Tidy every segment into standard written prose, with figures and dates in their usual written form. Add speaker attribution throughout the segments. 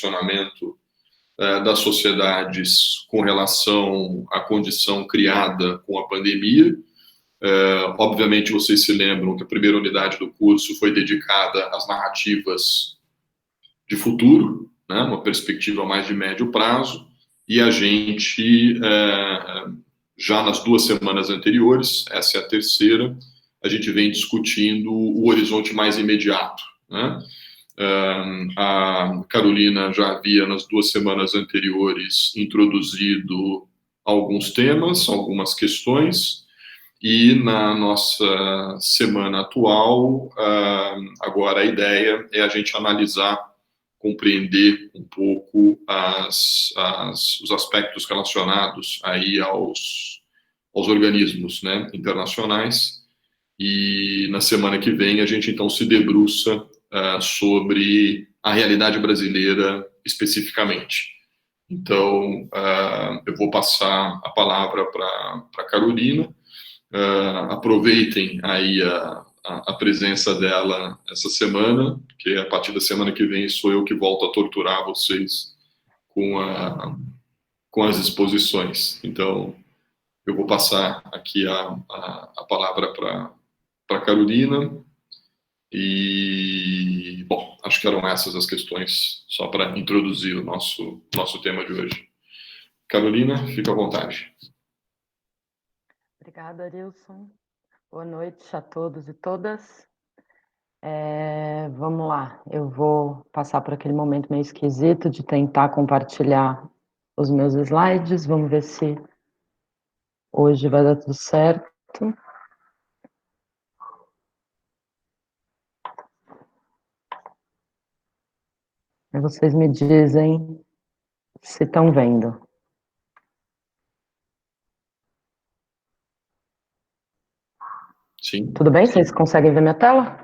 Speaker 1: funcionamento das sociedades com relação à condição criada com a pandemia. Obviamente, vocês se lembram que a primeira unidade do curso foi dedicada às narrativas de futuro, né, uma perspectiva mais de médio prazo, e a gente, já nas 2 semanas anteriores, essa é a terceira, a gente vem discutindo o horizonte mais imediato, né? A Carolina já havia, nas 2 semanas anteriores, introduzido alguns temas, algumas questões, e na nossa semana atual, agora a ideia é a gente analisar, compreender um pouco os aspectos relacionados aí aos organismos, né, internacionais, e na semana que vem a gente então se debruça sobre a realidade brasileira especificamente. Então, eu vou passar a palavra para a Carolina. Aproveitem aí a presença dela essa semana, porque a partir da semana que vem sou eu que volto a torturar vocês com as exposições. Então, eu vou passar aqui a palavra para a Carolina. E, bom, acho que eram essas as questões, só para introduzir o nosso tema de hoje. Carolina, fica à vontade.
Speaker 2: Obrigada, Arilson. Boa noite a todos e todas. Vamos lá, eu vou passar por aquele momento meio esquisito de tentar compartilhar os meus slides. Vamos ver se hoje vai dar tudo certo. E vocês me dizem se estão vendo.
Speaker 1: Sim.
Speaker 2: Tudo bem? Vocês conseguem ver minha tela?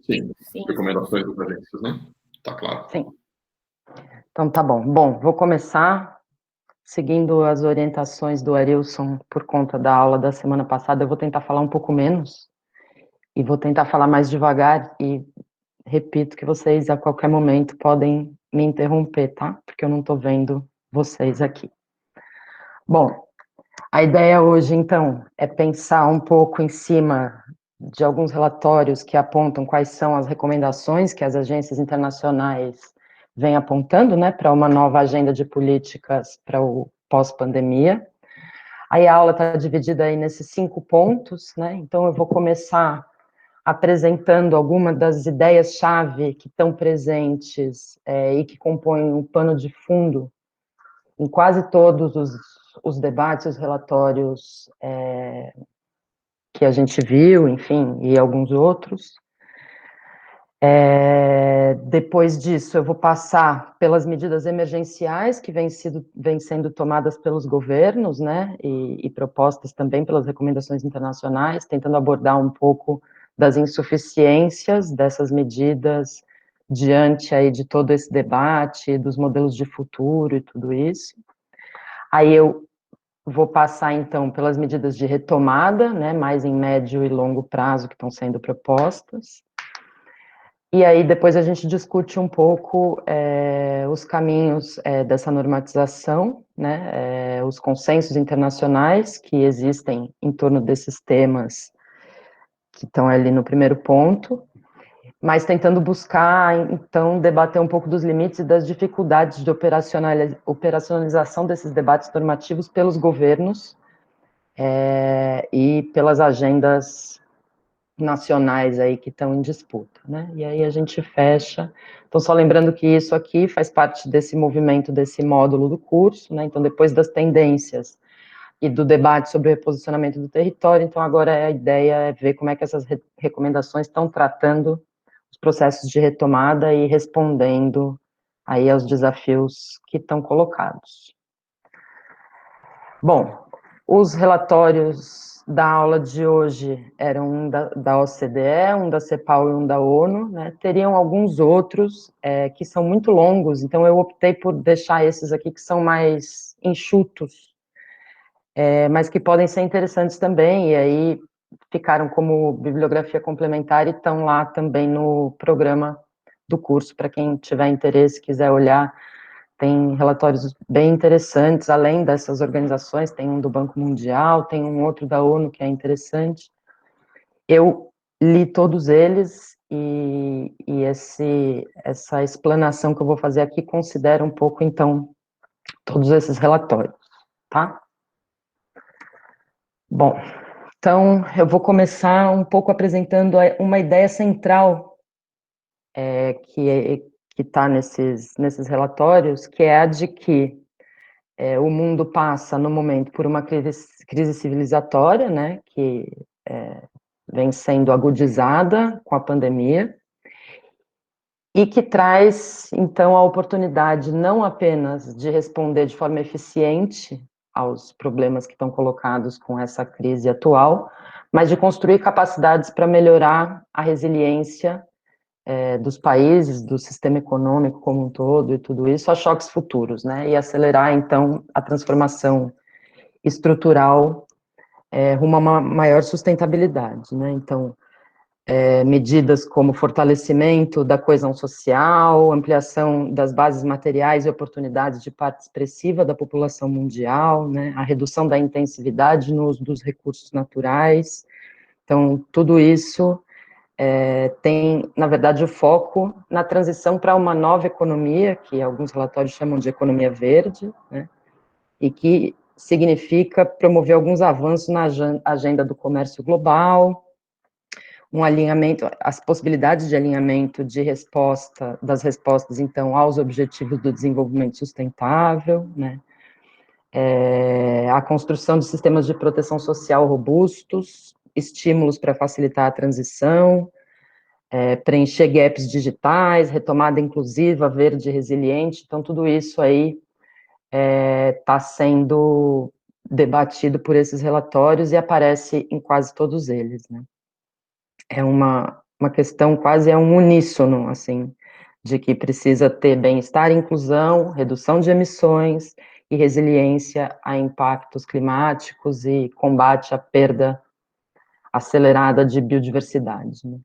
Speaker 1: Sim. Recomendações do Valências, né? Tá claro.
Speaker 2: Sim. Então tá bom. Bom, vou começar seguindo as orientações do Arilson por conta da aula da semana passada. Eu vou tentar falar um pouco menos e vou tentar falar mais devagar e repito que vocês a qualquer momento podem me interromper, tá? Porque eu não estou vendo vocês aqui. Bom, a ideia hoje, então, é pensar um pouco em cima de alguns relatórios que apontam quais são as recomendações que as agências internacionais vêm apontando, né, para uma nova agenda de políticas para o pós-pandemia. Aí a aula está dividida aí nesses 5 pontos, né, então eu vou começar apresentando algumas das ideias-chave que estão presentes e que compõem um pano de fundo em quase todos os debates, os relatórios que a gente viu, enfim, e alguns outros. Depois disso, eu vou passar pelas medidas emergenciais que vêm sendo tomadas pelos governos, né, e propostas também pelas recomendações internacionais, tentando abordar um pouco das insuficiências dessas medidas diante aí de todo esse debate, dos modelos de futuro e tudo isso. Aí eu vou passar, então, pelas medidas de retomada, né, mais em médio e longo prazo que estão sendo propostas. E aí depois a gente discute um pouco os caminhos dessa normatização, né, os consensos internacionais que existem em torno desses temas que estão ali no primeiro ponto, mas tentando buscar, então, debater um pouco dos limites e das dificuldades de operacionalização desses debates normativos pelos governos e pelas agendas nacionais aí que estão em disputa, né? E aí a gente fecha. Então, só lembrando que isso aqui faz parte desse movimento, desse módulo do curso, né? Então, depois das tendências e do debate sobre o reposicionamento do território, então agora a ideia é ver como é que essas recomendações estão tratando os processos de retomada e respondendo aí aos desafios que estão colocados. Bom, os relatórios da aula de hoje eram um da OCDE, um da CEPAL e um da ONU, né? Teriam alguns outros que são muito longos, então eu optei por deixar esses aqui que são mais enxutos, mas que podem ser interessantes também, e aí ficaram como bibliografia complementar e estão lá também no programa do curso, para quem tiver interesse, quiser olhar, tem relatórios bem interessantes, além dessas organizações, tem um do Banco Mundial, tem um outro da ONU que é interessante. Eu li todos eles e essa explanação que eu vou fazer aqui considera um pouco, então, todos esses relatórios, tá? Bom, então, eu vou começar um pouco apresentando uma ideia central que está nesses relatórios, que é a de que o mundo passa, no momento, por uma crise civilizatória, né, que vem sendo agudizada com a pandemia, e que traz, então, a oportunidade não apenas de responder de forma eficiente aos problemas que estão colocados com essa crise atual, mas de construir capacidades para melhorar a resiliência dos países, do sistema econômico como um todo e tudo isso, a choques futuros, né, e acelerar, então, a transformação estrutural rumo a uma maior sustentabilidade, né, então, medidas como fortalecimento da coesão social, ampliação das bases materiais e oportunidades de parte expressiva da população mundial, né, a redução da intensividade no uso dos recursos naturais. Então, tudo isso tem, na verdade, o foco na transição para uma nova economia, que alguns relatórios chamam de economia verde, né, e que significa promover alguns avanços na agenda do comércio global, um alinhamento, as possibilidades de alinhamento de resposta, das respostas, então, aos objetivos do desenvolvimento sustentável, né, a construção de sistemas de proteção social robustos, estímulos para facilitar a transição, preencher gaps digitais, retomada inclusiva, verde e resiliente, então tudo isso aí está sendo debatido por esses relatórios e aparece em quase todos eles, né. É uma questão quase um uníssono, assim, de que precisa ter bem-estar, inclusão, redução de emissões e resiliência a impactos climáticos e combate à perda acelerada de biodiversidade, né.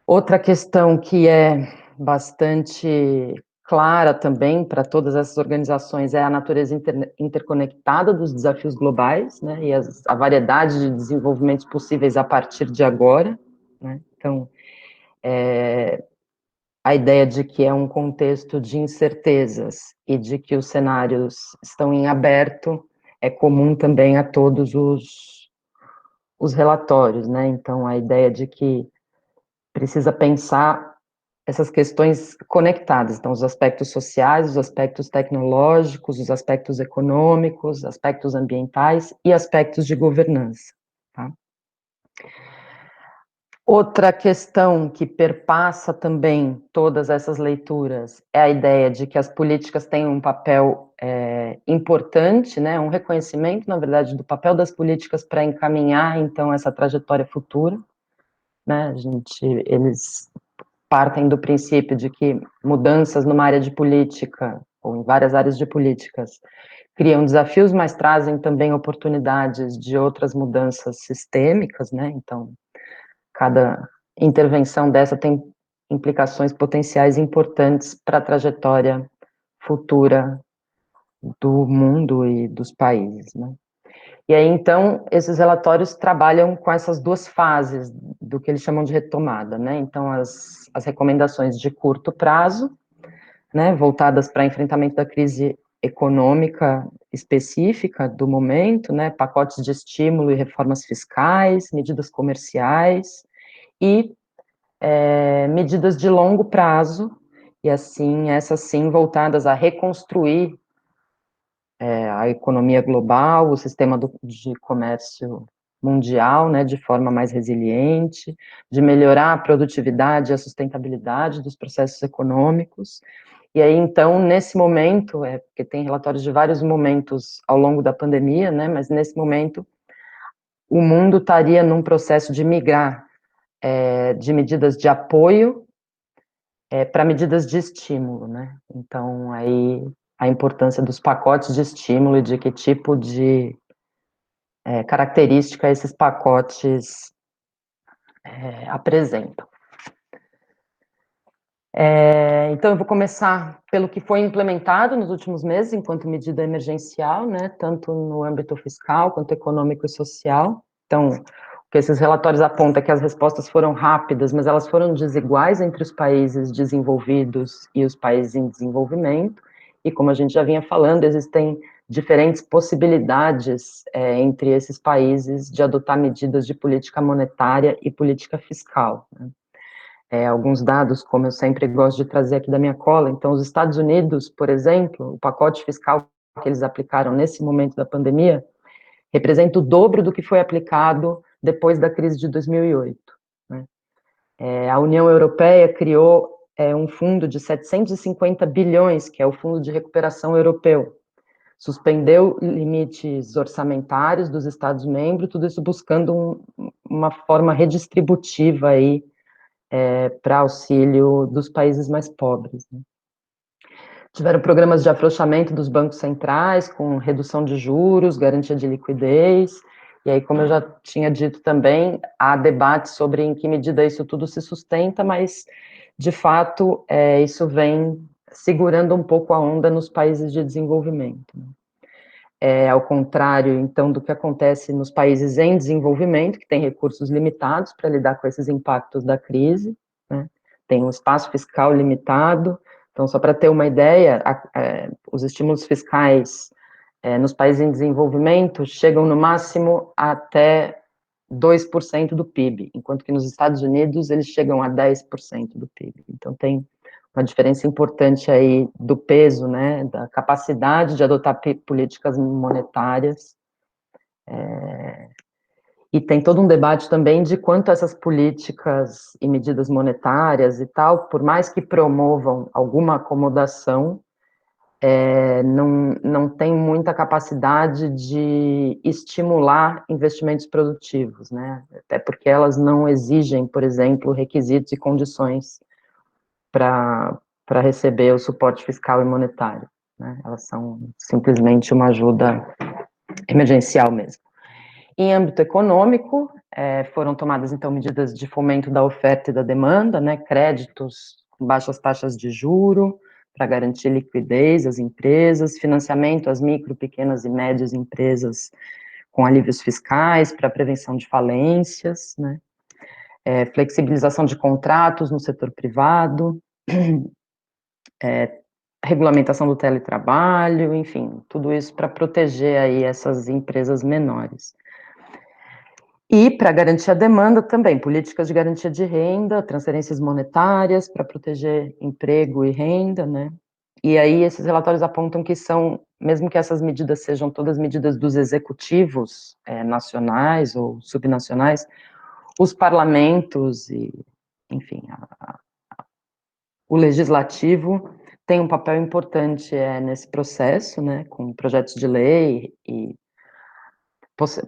Speaker 2: Outra questão que é bastante clara também para todas essas organizações é a natureza interconectada dos desafios globais, né, e a variedade de desenvolvimentos possíveis a partir de agora, né. Então, a ideia de que é um contexto de incertezas e de que os cenários estão em aberto é comum também a todos os relatórios, né. Então, a ideia de que precisa pensar essas questões conectadas, então, os aspectos sociais, os aspectos tecnológicos, os aspectos econômicos, aspectos ambientais e aspectos de governança, tá? Outra questão que perpassa também todas essas leituras é a ideia de que as políticas têm um papel importante, né, um reconhecimento, na verdade, do papel das políticas para encaminhar, então, essa trajetória futura, né, eles partem do princípio de que mudanças numa área de política, ou em várias áreas de políticas, criam desafios, mas trazem também oportunidades de outras mudanças sistêmicas, né, então, cada intervenção dessa tem implicações potenciais importantes para a trajetória futura do mundo e dos países, né. E aí, então, esses relatórios trabalham com essas duas fases do que eles chamam de retomada, né, então as recomendações de curto prazo, né, voltadas para enfrentamento da crise econômica específica do momento, né, pacotes de estímulo e reformas fiscais, medidas comerciais e medidas de longo prazo, e assim, essas sim voltadas a reconstruir a economia global, o sistema de comércio mundial, né, de forma mais resiliente, de melhorar a produtividade e a sustentabilidade dos processos econômicos. E aí, então, nesse momento, porque tem relatórios de vários momentos ao longo da pandemia, né, mas nesse momento, o mundo estaria num processo de migrar de medidas de apoio para medidas de estímulo, né? Então, aí, a importância dos pacotes de estímulo e de que tipo de característica esses pacotes apresentam. Então, eu vou começar pelo que foi implementado nos últimos meses, enquanto medida emergencial, né, tanto no âmbito fiscal, quanto econômico e social. Então, o que esses relatórios apontam é que as respostas foram rápidas, mas elas foram desiguais entre os países desenvolvidos e os países em desenvolvimento, e como a gente já vinha falando, existem diferentes possibilidades entre esses países de adotar medidas de política monetária e política fiscal, né. Alguns dados, como eu sempre gosto de trazer aqui da minha cola. Então, os Estados Unidos, por exemplo, o pacote fiscal que eles aplicaram nesse momento da pandemia, representa o dobro do que foi aplicado depois da crise de 2008, né? A União Europeia criou um fundo de 750 bilhões, que é o Fundo de Recuperação Europeu, suspendeu limites orçamentários dos Estados-membros, tudo isso buscando uma forma redistributiva aí, para auxílio dos países mais pobres, né. Tiveram programas de afrouxamento dos bancos centrais, com redução de juros, garantia de liquidez, e aí, como eu já tinha dito também, há debate sobre em que medida isso tudo se sustenta, mas, de fato, isso vem segurando um pouco a onda nos países de desenvolvimento, né. Ao contrário, então, do que acontece nos países em desenvolvimento, que têm recursos limitados para lidar com esses impactos da crise, né, tem um espaço fiscal limitado. Então, só para ter uma ideia, os estímulos fiscais nos países em desenvolvimento chegam no máximo até 2% do PIB, enquanto que nos Estados Unidos eles chegam a 10% do PIB. Então, tem uma diferença importante aí do peso, né, da capacidade de adotar políticas monetárias, e tem todo um debate também de quanto essas políticas e medidas monetárias e tal, por mais que promovam alguma acomodação, não tem muita capacidade de estimular investimentos produtivos, né, até porque elas não exigem, por exemplo, requisitos e condições para receber o suporte fiscal e monetário, né, elas são simplesmente uma ajuda emergencial mesmo. Em âmbito econômico, foram tomadas, então, medidas de fomento da oferta e da demanda, né, créditos com baixas taxas de juro, para garantir liquidez às empresas, financiamento às micro, pequenas e médias empresas com alívios fiscais para prevenção de falências, né, flexibilização de contratos no setor privado, regulamentação do teletrabalho, enfim, tudo isso para proteger aí essas empresas menores. E para garantir a demanda também, políticas de garantia de renda, transferências monetárias para proteger emprego e renda, né? E aí esses relatórios apontam que são, mesmo que essas medidas sejam todas medidas dos executivos nacionais ou subnacionais, os parlamentos e, enfim, o legislativo tem um papel importante nesse processo, né, com projetos de lei e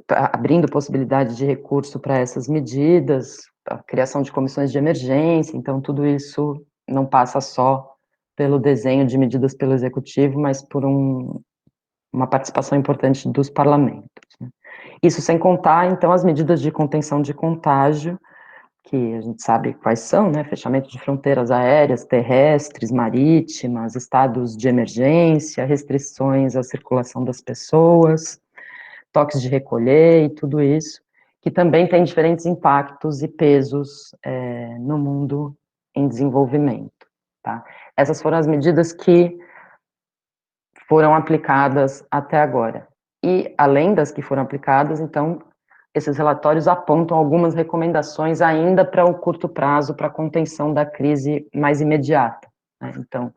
Speaker 2: abrindo possibilidade de recurso para essas medidas, a criação de comissões de emergência. Então, tudo isso não passa só pelo desenho de medidas pelo executivo, mas por uma participação importante dos parlamentos, né. Isso sem contar, então, as medidas de contenção de contágio, que a gente sabe quais são, né, fechamento de fronteiras aéreas, terrestres, marítimas, estados de emergência, restrições à circulação das pessoas, toques de recolher e tudo isso, que também tem diferentes impactos e pesos no mundo em desenvolvimento, tá? Essas foram as medidas que foram aplicadas até agora. E, além das que foram aplicadas, então, esses relatórios apontam algumas recomendações ainda para o curto prazo, para a contenção da crise mais imediata, né? Então,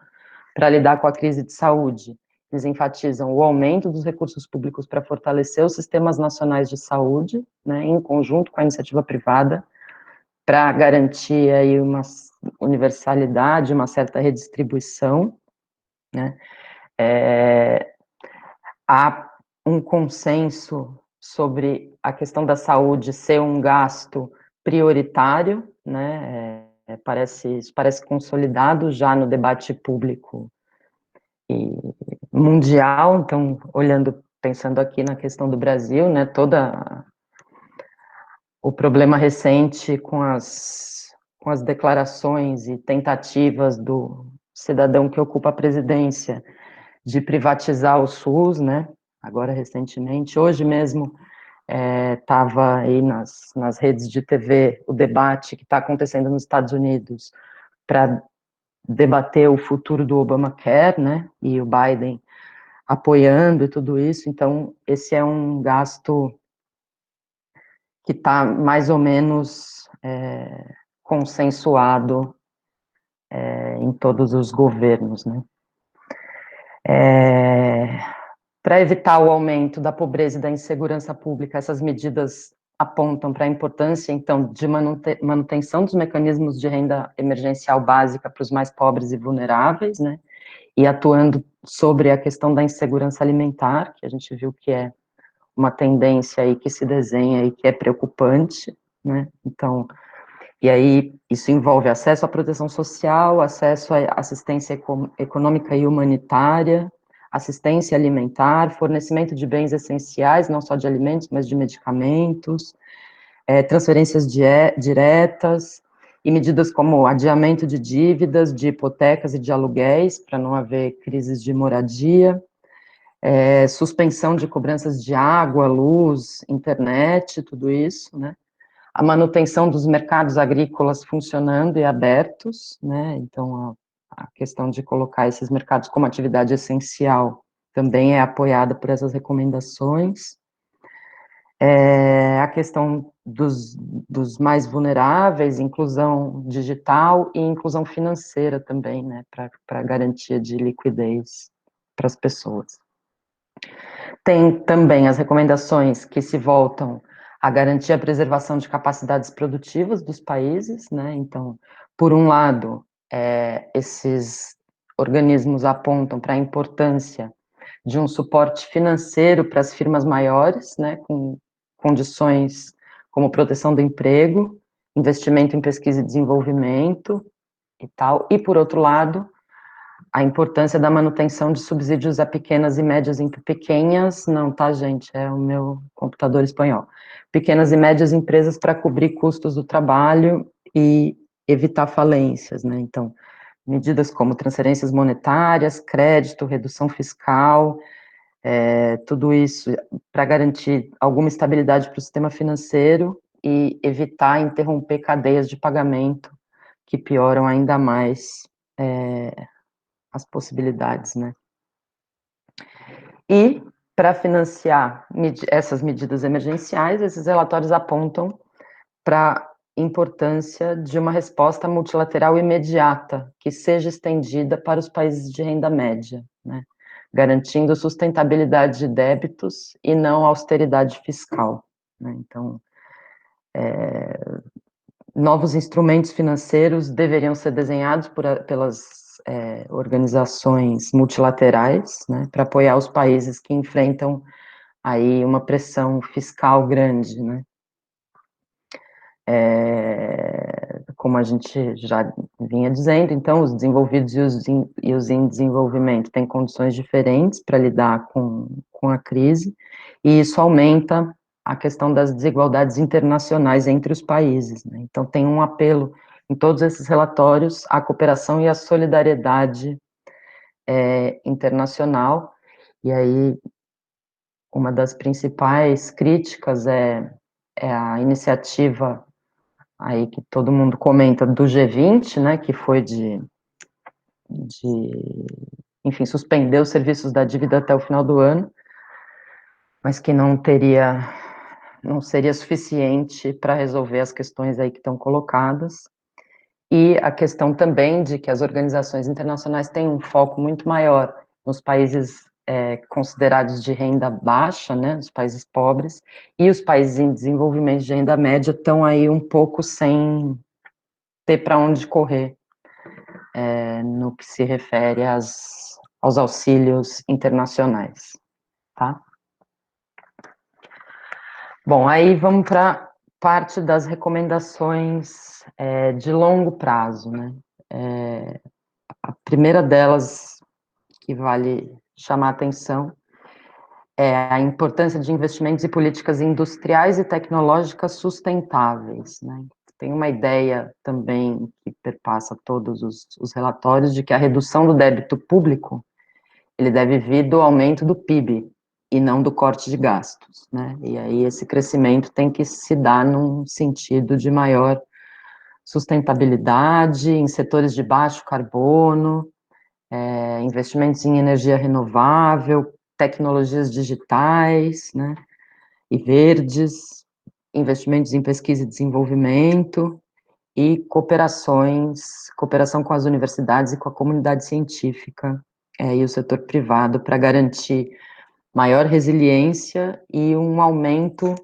Speaker 2: para lidar com a crise de saúde, eles enfatizam o aumento dos recursos públicos para fortalecer os sistemas nacionais de saúde, né, em conjunto com a iniciativa privada, para garantir aí uma universalidade, uma certa redistribuição, né. Há um consenso sobre a questão da saúde ser um gasto prioritário, né, isso parece consolidado já no debate público e mundial. Então, pensando aqui na questão do Brasil, né, o problema recente com com as declarações e tentativas do cidadão que ocupa a presidência de privatizar o SUS, né, agora recentemente, hoje mesmo estava aí nas redes de TV o debate que está acontecendo nos Estados Unidos para debater o futuro do Obamacare, né, e o Biden apoiando e tudo isso. Então, esse é um gasto que está mais ou menos consensuado em todos os governos, né. Para evitar o aumento da pobreza e da insegurança pública, essas medidas apontam para a importância, então, de manutenção dos mecanismos de renda emergencial básica para os mais pobres e vulneráveis, né, e atuando sobre a questão da insegurança alimentar, que a gente viu que é uma tendência aí que se desenha e que é preocupante, né, então, e aí isso envolve acesso à proteção social, acesso à assistência econômica e humanitária, assistência alimentar, fornecimento de bens essenciais, não só de alimentos, mas de medicamentos, transferências diretas, e medidas como adiamento de dívidas, de hipotecas e de aluguéis, para não haver crises de moradia, suspensão de cobranças de água, luz, internet, tudo isso, né? A manutenção dos mercados agrícolas funcionando e abertos, né? Então, a questão de colocar esses mercados como atividade essencial também é apoiada por essas recomendações. A questão dos mais vulneráveis, inclusão digital e inclusão financeira também, né? Para garantia de liquidez para as pessoas. Tem também as recomendações que se voltam a garantir a preservação de capacidades produtivas dos países, né? Então, por um lado, esses organismos apontam para a importância de um suporte financeiro para as firmas maiores, né, com condições como proteção do emprego, investimento em pesquisa e desenvolvimento e tal, e por outro lado, a importância da manutenção de subsídios a pequenas e médias, pequenas, não, tá, gente, é o meu computador espanhol, pequenas e médias empresas para cobrir custos do trabalho e evitar falências, né, então, medidas como transferências monetárias, crédito, redução fiscal, tudo isso para garantir alguma estabilidade para o sistema financeiro e evitar interromper cadeias de pagamento que pioram ainda mais as possibilidades, né? E, para financiar essas medidas emergenciais, esses relatórios apontam para a importância de uma resposta multilateral imediata, que seja estendida para os países de renda média, né? Garantindo sustentabilidade de débitos e não austeridade fiscal, né? Então, novos instrumentos financeiros deveriam ser desenhados pelas organizações multilaterais, né, para apoiar os países que enfrentam aí uma pressão fiscal grande, né. Como a gente já vinha dizendo, então, os desenvolvidos e os em desenvolvimento têm condições diferentes para lidar com a crise, e isso aumenta a questão das desigualdades internacionais entre os países, né? Então, tem um apelo em todos esses relatórios à cooperação e à solidariedade internacional, e aí uma das principais críticas é a iniciativa aí que todo mundo comenta do G20, né, que foi enfim, suspender os serviços da dívida até o final do ano, mas que não seria suficiente para resolver as questões aí que estão colocadas, e a questão também de que as organizações internacionais têm um foco muito maior nos países considerados de renda baixa, né, os países pobres, e os países em desenvolvimento de renda média estão aí um pouco sem ter para onde correr, no que se refere aos auxílios internacionais, tá? Bom, aí vamos para parte das recomendações de longo prazo, né? A primeira delas, que vale chamar a atenção, é a importância de investimentos e políticas industriais e tecnológicas sustentáveis, né? tem uma ideia também que perpassa todos os relatórios de que a redução do débito público, ele deve vir do aumento do PIB e não do corte de gastos, né? E aí esse crescimento tem que se dar num sentido de maior sustentabilidade em setores de baixo carbono, investimentos em energia renovável, tecnologias digitais, né, e verdes, investimentos em pesquisa e desenvolvimento e cooperação com as universidades e com a comunidade científica e o setor privado para garantir maior resiliência e um aumento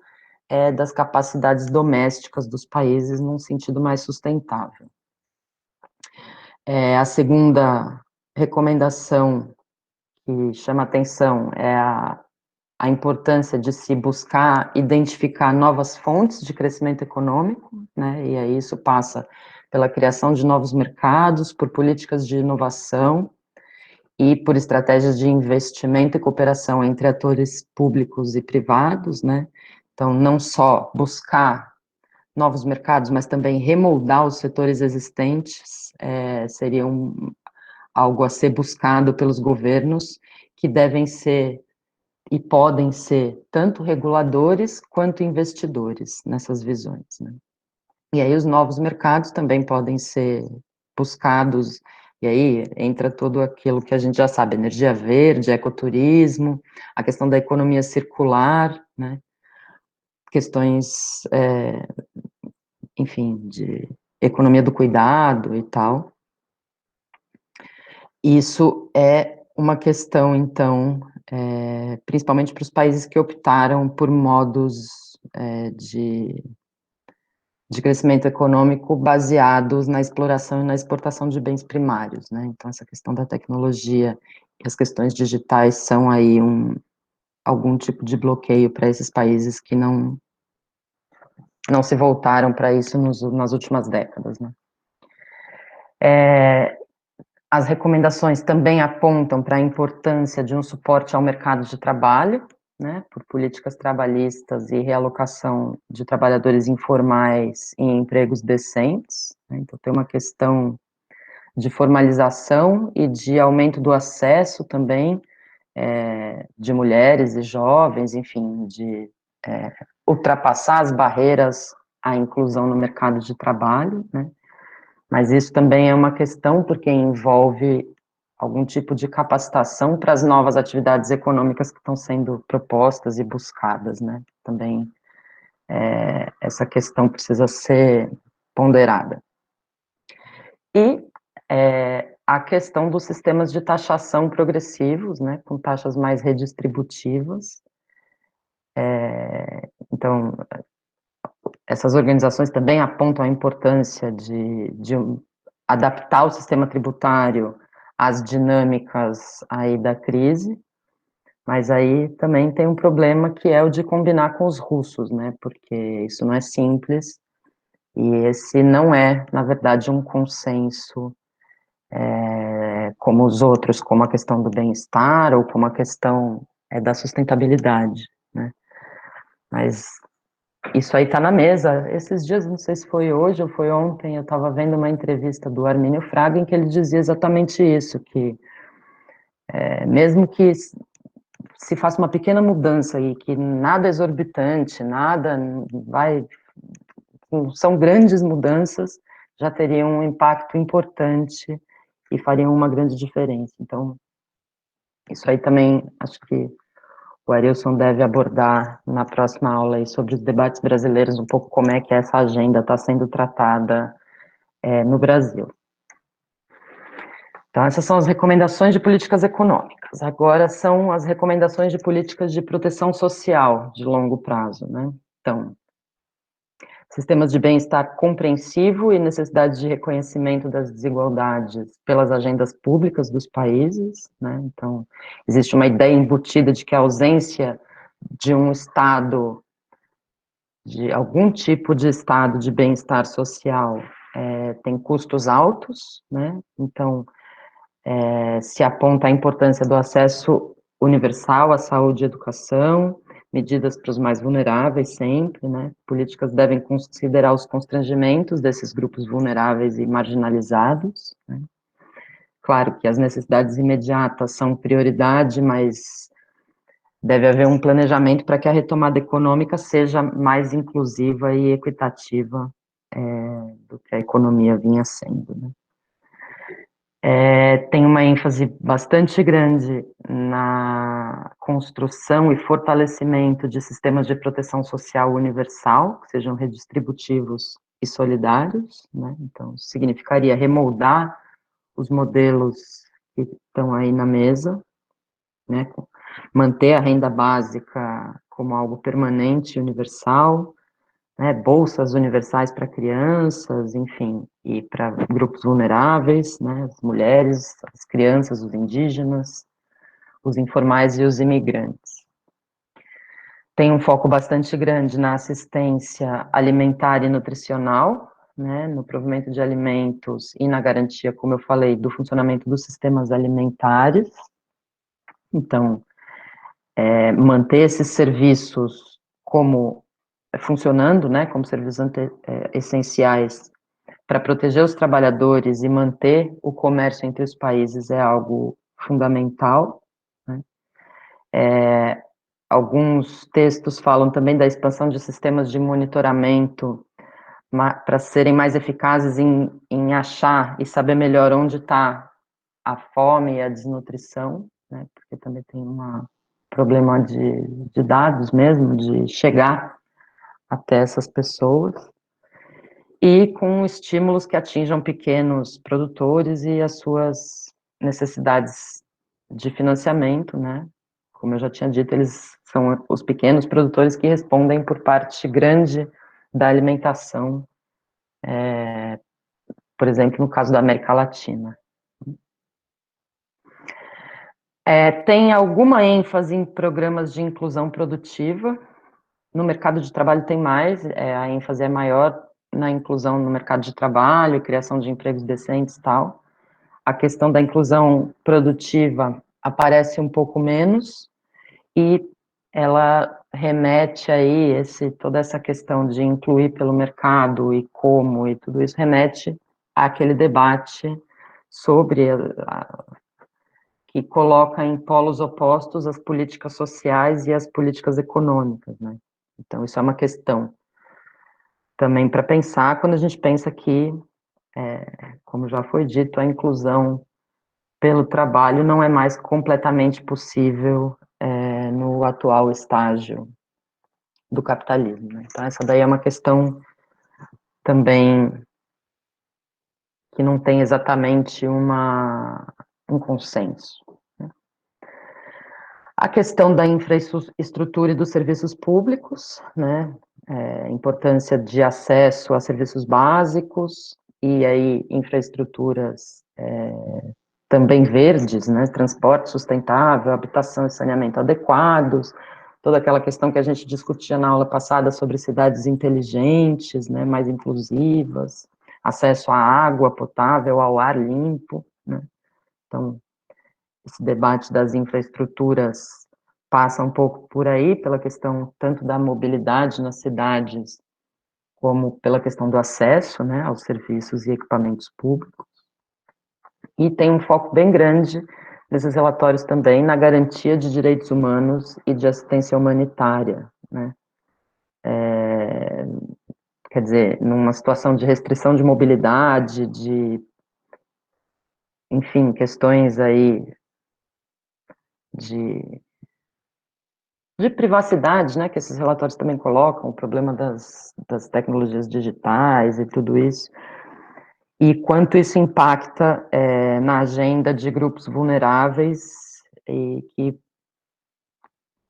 Speaker 2: das capacidades domésticas dos países num sentido mais sustentável. A segunda recomendação que chama atenção é a importância de se buscar identificar novas fontes de crescimento econômico, né, e aí isso passa pela criação de novos mercados, por políticas de inovação e por estratégias de investimento e cooperação entre atores públicos e privados, né, então não só buscar novos mercados, mas também remoldar os setores existentes, seria algo a ser buscado pelos governos, que devem ser e podem ser tanto reguladores quanto investidores nessas visões, né? E aí os novos mercados também podem ser buscados, e aí entra tudo aquilo que a gente já sabe, energia verde, ecoturismo, a questão da economia circular, né? Questões, enfim, de economia do cuidado e tal. Isso é uma questão, então, principalmente para os países que optaram por modos de crescimento econômico baseados na exploração e na exportação de bens primários, né? Então, essa questão da tecnologia e as questões digitais são aí algum tipo de bloqueio para esses países que não se voltaram para isso nas últimas décadas, né? As recomendações também apontam para a importância de um suporte ao mercado de trabalho, né, por políticas trabalhistas e realocação de trabalhadores informais em empregos decentes, né, então tem uma questão de formalização e de aumento do acesso também de mulheres e jovens, enfim, de ultrapassar as barreiras à inclusão no mercado de trabalho, né, mas isso também é uma questão porque envolve algum tipo de capacitação para as novas atividades econômicas que estão sendo propostas e buscadas, né? Também essa questão precisa ser ponderada. E a questão dos sistemas de taxação progressivos, né, com taxas mais redistributivas. Então, essas organizações também apontam a importância de adaptar o sistema tributário às dinâmicas aí da crise, mas aí também tem um problema que é o de combinar com os russos, né, porque isso não é simples, e esse não é, na verdade, um consenso como os outros, como a questão do bem-estar ou como a questão da sustentabilidade, né, mas isso aí está na mesa. Esses dias, não sei se foi hoje ou foi ontem, eu estava vendo uma entrevista do Armínio Fraga em que ele dizia exatamente isso, que mesmo que se faça uma pequena mudança e que nada exorbitante, nada vai, são grandes mudanças, já teriam um impacto importante e fariam uma grande diferença. Então, isso aí também, acho que o Arilson deve abordar na próxima aula aí sobre os debates brasileiros, um pouco como é que essa agenda está sendo tratada no Brasil. Então, essas são as recomendações de políticas econômicas. Agora são as recomendações de políticas de proteção social de longo prazo, né? Então, sistemas de bem-estar compreensivo e necessidade de reconhecimento das desigualdades pelas agendas públicas dos países, né? Então, existe uma ideia embutida de que a ausência de um estado, de algum tipo de estado de bem-estar social, tem custos altos, né? Então, se aponta a importância do acesso universal à saúde e educação, medidas para os mais vulneráveis sempre, né? Políticas devem considerar os constrangimentos desses grupos vulneráveis e marginalizados, né? Claro que as necessidades imediatas são prioridade, mas deve haver um planejamento para que a retomada econômica seja mais inclusiva e equitativa do que a economia vinha sendo, né? Tem uma ênfase bastante grande na construção e fortalecimento de sistemas de proteção social universal, que sejam redistributivos e solidários, né? Então, significaria remoldar os modelos que estão aí na mesa, né? Manter a renda básica como algo permanente e universal, né? Bolsas universais para crianças, enfim, e para grupos vulneráveis, né? As mulheres, as crianças, os indígenas, os informais e os imigrantes. Tem um foco bastante grande na assistência alimentar e nutricional, né, no provimento de alimentos e na garantia, como eu falei, do funcionamento dos sistemas alimentares. Então, manter esses serviços como funcionando, né, como serviços essenciais para proteger os trabalhadores e manter o comércio entre os países é algo fundamental, né? Alguns textos falam também da expansão de sistemas de monitoramento para serem mais eficazes em achar e saber melhor onde está a fome e a desnutrição, né, porque também tem um problema de dados mesmo, de chegar até essas pessoas, e com estímulos que atinjam pequenos produtores e as suas necessidades de financiamento, né? Como eu já tinha dito, eles são os pequenos produtores que respondem por parte grande da alimentação, por exemplo, no caso da América Latina. Tem alguma ênfase em programas de inclusão produtiva. No mercado de trabalho tem mais, a ênfase é maior na inclusão no mercado de trabalho, criação de empregos decentes e tal. A questão da inclusão produtiva aparece um pouco menos, e ela remete aí, toda essa questão de incluir pelo mercado e como, e tudo isso remete àquele debate sobre que coloca em polos opostos as políticas sociais e as políticas econômicas, né? Então, isso é uma questão também para pensar, quando a gente pensa que, como já foi dito, a inclusão pelo trabalho não é mais completamente possível no atual estágio do capitalismo, né? Então, essa daí é uma questão também que não tem exatamente um consenso. A questão da infraestrutura e dos serviços públicos, né? Importância de acesso a serviços básicos e aí infraestruturas também verdes, né? Transporte sustentável, habitação e saneamento adequados, toda aquela questão que a gente discutia na aula passada sobre cidades inteligentes, né? Mais inclusivas, acesso à água potável, ao ar limpo, né? Então, esse debate das infraestruturas passa um pouco por aí, pela questão tanto da mobilidade nas cidades, como pela questão do acesso, né, aos serviços e equipamentos públicos. E tem um foco bem grande nesses relatórios também na garantia de direitos humanos e de assistência humanitária, né. Quer dizer, numa situação de restrição de mobilidade, enfim, questões aí de privacidade, né, que esses relatórios também colocam, o problema das tecnologias digitais e tudo isso, e quanto isso impacta na agenda de grupos vulneráveis e que,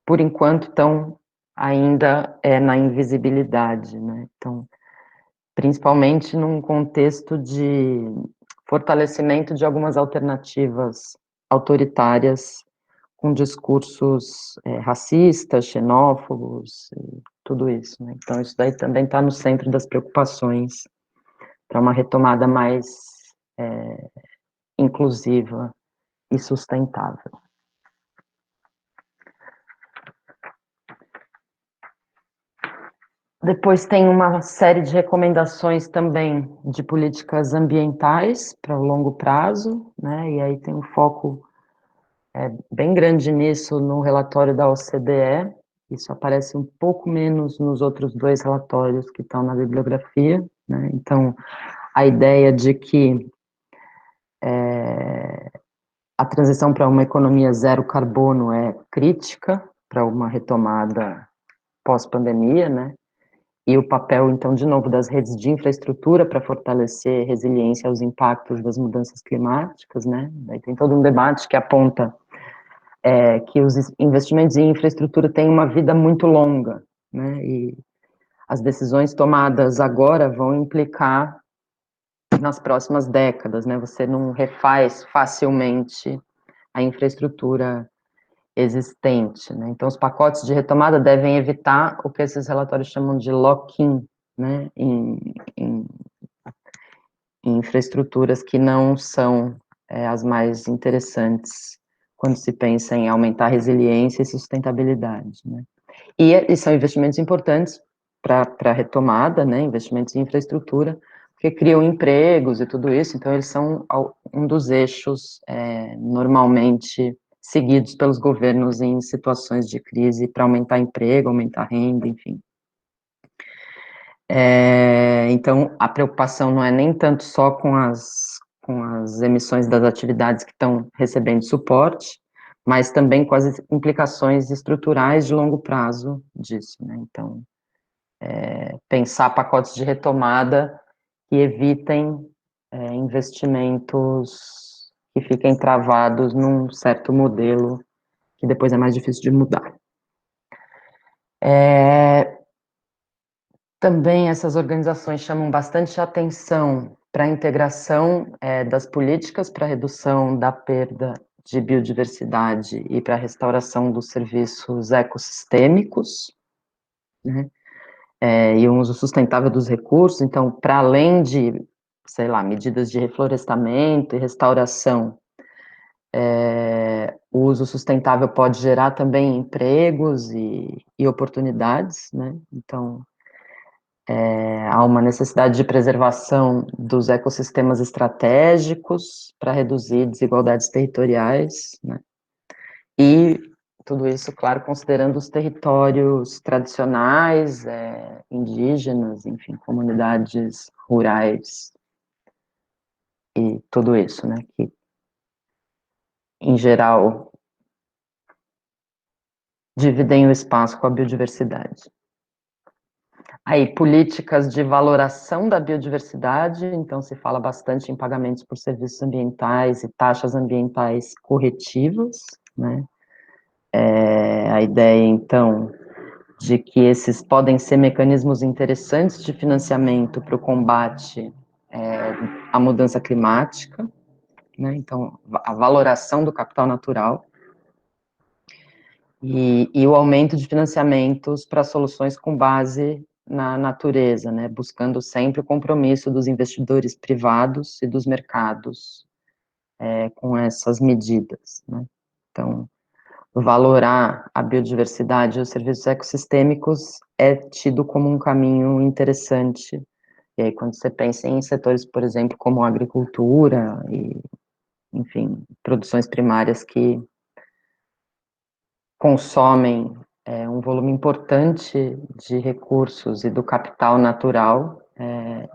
Speaker 2: por enquanto, estão ainda na invisibilidade, né, então, principalmente num contexto de fortalecimento de algumas alternativas autoritárias com discursos racistas, xenófobos, e tudo isso, né? Então, isso daí também está no centro das preocupações para uma retomada mais inclusiva e sustentável. Depois tem uma série de recomendações também de políticas ambientais para o longo prazo, né? E aí tem um foco bem grande nisso no relatório da OCDE. Isso aparece um pouco menos nos outros dois relatórios que estão na bibliografia, né? Então, a ideia de que a transição para uma economia zero carbono é crítica para uma retomada pós-pandemia, né? E o papel, então, de novo, das redes de infraestrutura para fortalecer resiliência aos impactos das mudanças climáticas, né? Daí tem todo um debate que aponta que os investimentos em infraestrutura têm uma vida muito longa, né? E as decisões tomadas agora vão implicar nas próximas décadas, né? Você não refaz facilmente a infraestrutura existente, né? Então, os pacotes de retomada devem evitar o que esses relatórios chamam de lock-in, né? Em infraestruturas que não são as mais interessantes quando se pensa em aumentar a resiliência e sustentabilidade, né? E são investimentos importantes para a retomada, né? Investimentos em infraestrutura, porque criam empregos e tudo isso, então eles são um dos eixos normalmente seguidos pelos governos em situações de crise para aumentar emprego, aumentar renda, enfim. Então, a preocupação não é nem tanto só com as emissões das atividades que estão recebendo suporte, mas também com as implicações estruturais de longo prazo disso, né? Então, pensar pacotes de retomada que evitem investimentos que fiquem travados num certo modelo que depois é mais difícil de mudar. Também essas organizações chamam bastante atenção para a integração das políticas para a redução da perda de biodiversidade e para a restauração dos serviços ecossistêmicos, né? E um uso sustentável dos recursos. Então, para além de, sei lá, medidas de reflorestamento e restauração, o uso sustentável pode gerar também empregos e oportunidades, né? Então, há uma necessidade de preservação dos ecossistemas estratégicos para reduzir desigualdades territoriais, né? E tudo isso, claro, considerando os territórios tradicionais, indígenas, enfim, comunidades rurais e tudo isso, né? Que, em geral, dividem o espaço com a biodiversidade. Aí, políticas de valoração da biodiversidade, então se fala bastante em pagamentos por serviços ambientais e taxas ambientais corretivas, né? A ideia, então, de que esses podem ser mecanismos interessantes de financiamento para o combate à mudança climática, né? Então, a valoração do capital natural, e o aumento de financiamentos para soluções com base na natureza, né, buscando sempre o compromisso dos investidores privados e dos mercados com essas medidas, né. Então, valorar a biodiversidade e os serviços ecossistêmicos é tido como um caminho interessante, e aí quando você pensa em setores, por exemplo, como a agricultura e, enfim, produções primárias que consomem um volume importante de recursos e do capital natural,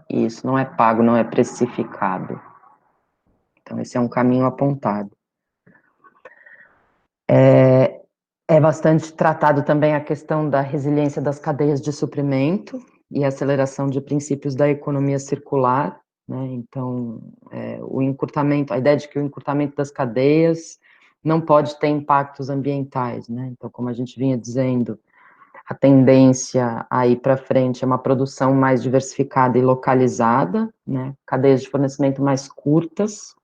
Speaker 2: e isso não é pago, não é precificado. Então, esse é um caminho apontado. É bastante tratado também a questão da resiliência das cadeias de suprimento e aceleração de princípios da economia circular, né? Então, o encurtamento, a ideia de que o encurtamento das cadeias não pode ter impactos ambientais, né? Então, como a gente vinha dizendo, a tendência a ir para frente é uma produção mais diversificada e localizada, né? Cadeias de fornecimento mais curtas,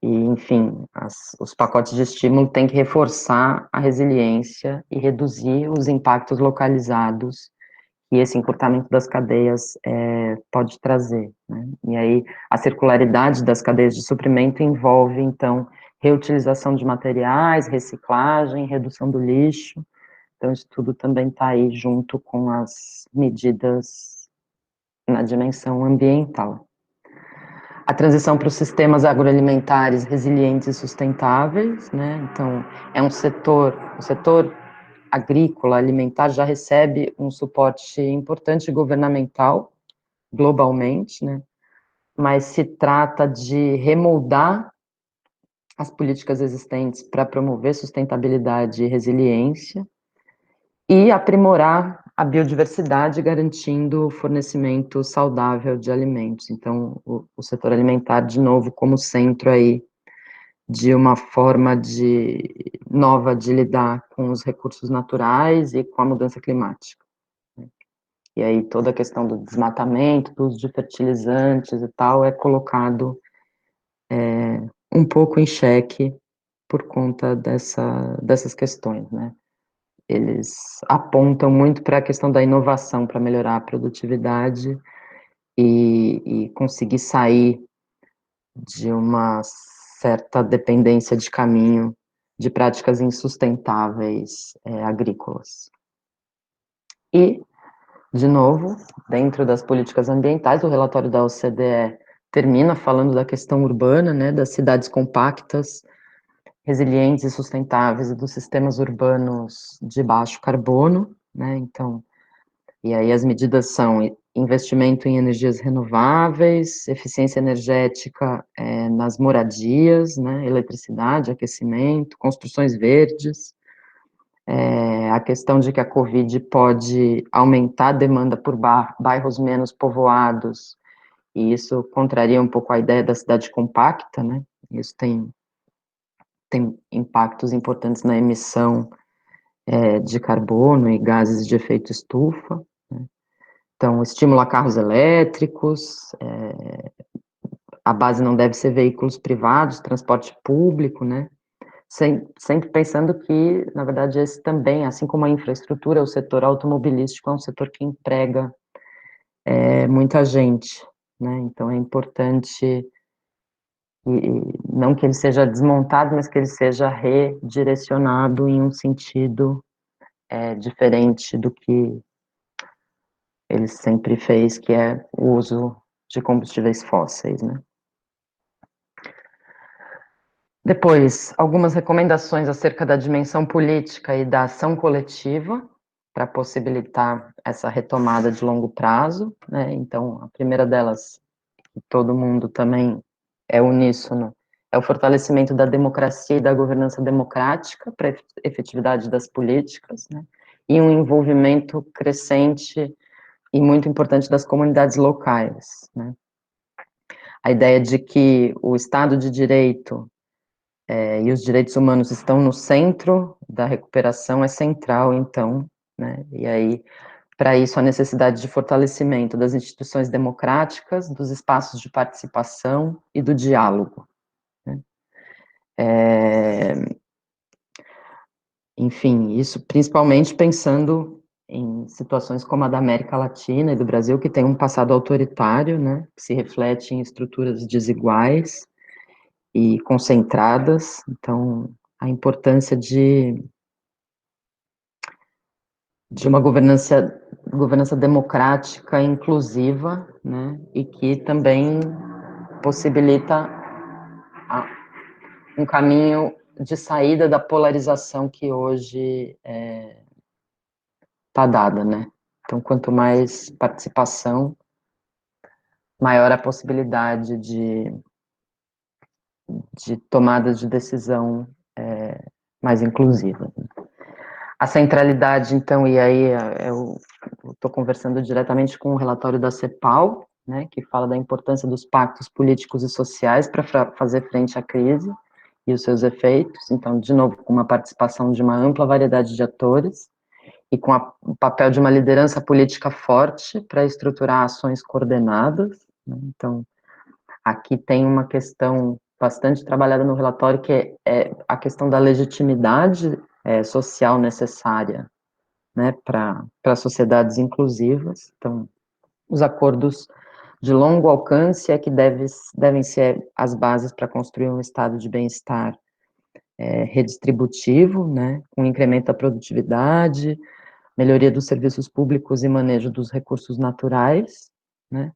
Speaker 2: e, enfim, os pacotes de estímulo têm que reforçar a resiliência e reduzir os impactos localizados que esse encurtamento das cadeias pode trazer, né? E aí, a circularidade das cadeias de suprimento envolve, então, reutilização de materiais, reciclagem, redução do lixo, Então, isso tudo também está aí junto com as medidas na dimensão ambiental. A transição para os sistemas agroalimentares resilientes e sustentáveis, né? Então, é um setor, o setor agrícola, alimentar, já recebe um suporte importante governamental, globalmente, né? Mas se trata de remoldar as políticas existentes para promover sustentabilidade e resiliência e aprimorar a biodiversidade, garantindo o fornecimento saudável de alimentos. Então, o setor alimentar, de novo, como centro aí de uma forma nova de lidar com os recursos naturais e com a mudança climática. E aí toda a questão do desmatamento, do uso de fertilizantes e tal, é colocado um pouco em xeque por conta dessas questões, né? Eles apontam muito para a questão da inovação, para melhorar a produtividade e conseguir sair de uma certa dependência de caminho de práticas insustentáveis agrícolas. E, de novo, dentro das políticas ambientais, o relatório da OCDE termina falando da questão urbana, né, das cidades compactas, resilientes e sustentáveis e dos sistemas urbanos de baixo carbono, né, então, e aí as medidas são investimento em energias renováveis, eficiência energética nas moradias, né, eletricidade, aquecimento, construções verdes, a questão de que a Covid pode aumentar a demanda por bairros menos povoados, e isso contraria um pouco a ideia da cidade compacta, né, isso tem impactos importantes na emissão de carbono e gases de efeito estufa, né? Então, estimula carros elétricos, a base não deve ser veículos privados, transporte público, né? Sempre pensando que, na verdade, esse também, assim como a infraestrutura, o setor automobilístico é um setor que emprega muita gente, né? Então, é importante, não que ele seja desmontado, mas que ele seja redirecionado em um sentido diferente do que ele sempre fez, que é o uso de combustíveis fósseis, né? Depois, algumas recomendações acerca da dimensão política e da ação coletiva para possibilitar essa retomada de longo prazo, né? Então, a primeira delas, que todo mundo também é uníssono, é o fortalecimento da democracia e da governança democrática para a efetividade das políticas, né? E um envolvimento crescente e muito importante das comunidades locais, né? A ideia de que o Estado de Direito e os direitos humanos estão no centro da recuperação é central, então, né? E aí, para isso, a necessidade de fortalecimento das instituições democráticas, dos espaços de participação e do diálogo, né? Enfim, isso principalmente pensando em situações como a da América Latina e do Brasil, que tem um passado autoritário, né, que se reflete em estruturas desiguais e concentradas, então a importância de uma governança democrática inclusiva, né, e que também possibilita um caminho de saída da polarização que hoje está dada, né. Então, quanto mais participação, maior a possibilidade de tomada de decisão mais inclusiva. A centralidade, então, e aí eu estou conversando diretamente com o relatório da CEPAL, né, que fala da importância dos pactos políticos e sociais para fazer frente à crise e os seus efeitos, então, de novo, com uma participação de uma ampla variedade de atores e com o papel de uma liderança política forte para estruturar ações coordenadas, né, então, aqui tem uma questão bastante trabalhada no relatório, que é a questão da legitimidade social necessária, né, para sociedades inclusivas. Então, os acordos de longo alcance é que devem ser as bases para construir um estado de bem-estar redistributivo, né, com incremento da produtividade, melhoria dos serviços públicos e manejo dos recursos naturais, né,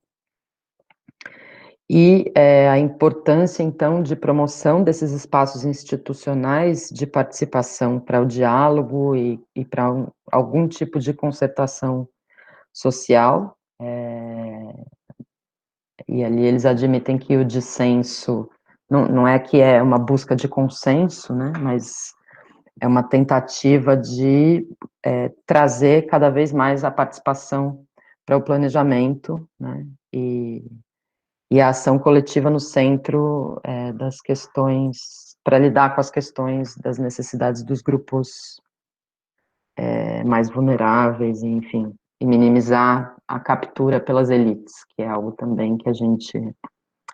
Speaker 2: e a importância, então, de promoção desses espaços institucionais de participação para o diálogo e para algum tipo de concertação social, e ali eles admitem que o dissenso não é que é uma busca de consenso, né, mas é uma tentativa de trazer cada vez mais a participação para o planejamento, né, e a ação coletiva no centro das questões, para lidar com as questões das necessidades dos grupos mais vulneráveis, enfim, e minimizar a captura pelas elites, que é algo também que a gente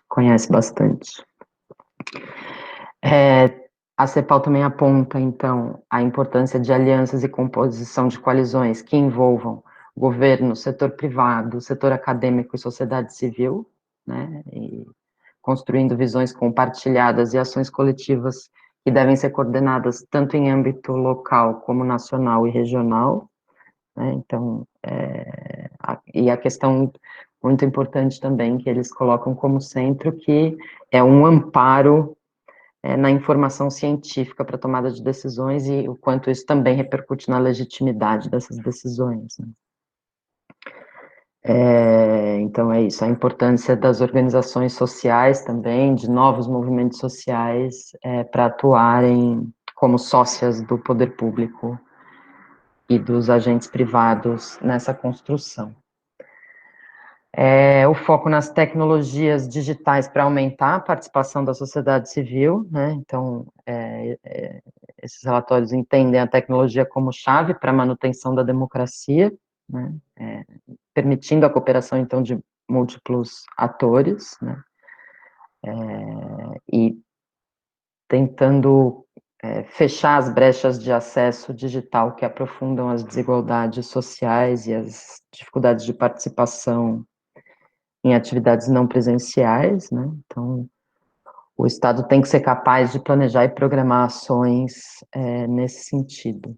Speaker 2: conhece bastante. A CEPAL também aponta, então, a importância de alianças e composição de coalizões que envolvam governo, setor privado, setor acadêmico e sociedade civil, né, e construindo visões compartilhadas e ações coletivas que devem ser coordenadas tanto em âmbito local como nacional e regional, né, então, e a questão muito importante também que eles colocam como centro, que é um amparo na informação científica para tomada de decisões e o quanto isso também repercute na legitimidade dessas decisões, né. Então é isso, a importância das organizações sociais também, de novos movimentos sociais, para atuarem como sócias do poder público e dos agentes privados nessa construção. O foco nas tecnologias digitais para aumentar a participação da sociedade civil, né, então, esses relatórios entendem a tecnologia como chave para a manutenção da democracia, né, permitindo a cooperação, então, de múltiplos atores, né, e tentando fechar as brechas de acesso digital que aprofundam as desigualdades sociais e as dificuldades de participação em atividades não presenciais, né, então, o Estado tem que ser capaz de planejar e programar ações nesse sentido.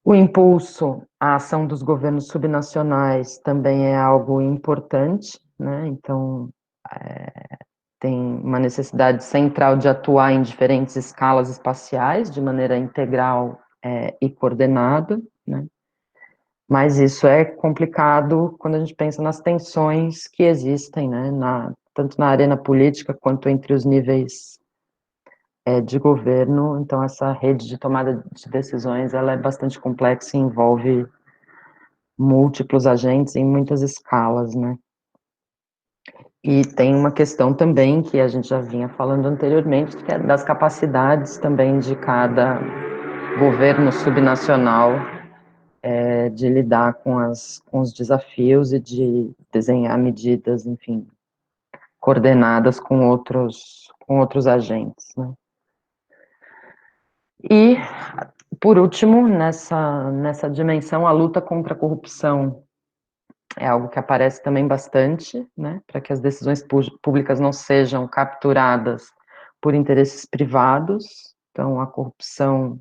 Speaker 2: O impulso à ação dos governos subnacionais também é algo importante, né? Então, tem uma necessidade central de atuar em diferentes escalas espaciais, de maneira integral e coordenada, né? Mas isso é complicado quando a gente pensa nas tensões que existem, né? Tanto na arena política quanto entre os níveis de governo. Então, essa rede de tomada de decisões, ela é bastante complexa e envolve múltiplos agentes em muitas escalas, né? E tem uma questão também que a gente já vinha falando anteriormente, que é das capacidades também de cada governo subnacional de lidar com os desafios e de desenhar medidas, enfim, coordenadas com outros agentes, né? E, por último, nessa dimensão, a luta contra a corrupção é algo que aparece também bastante, né, para que as decisões públicas não sejam capturadas por interesses privados. Então, a corrupção,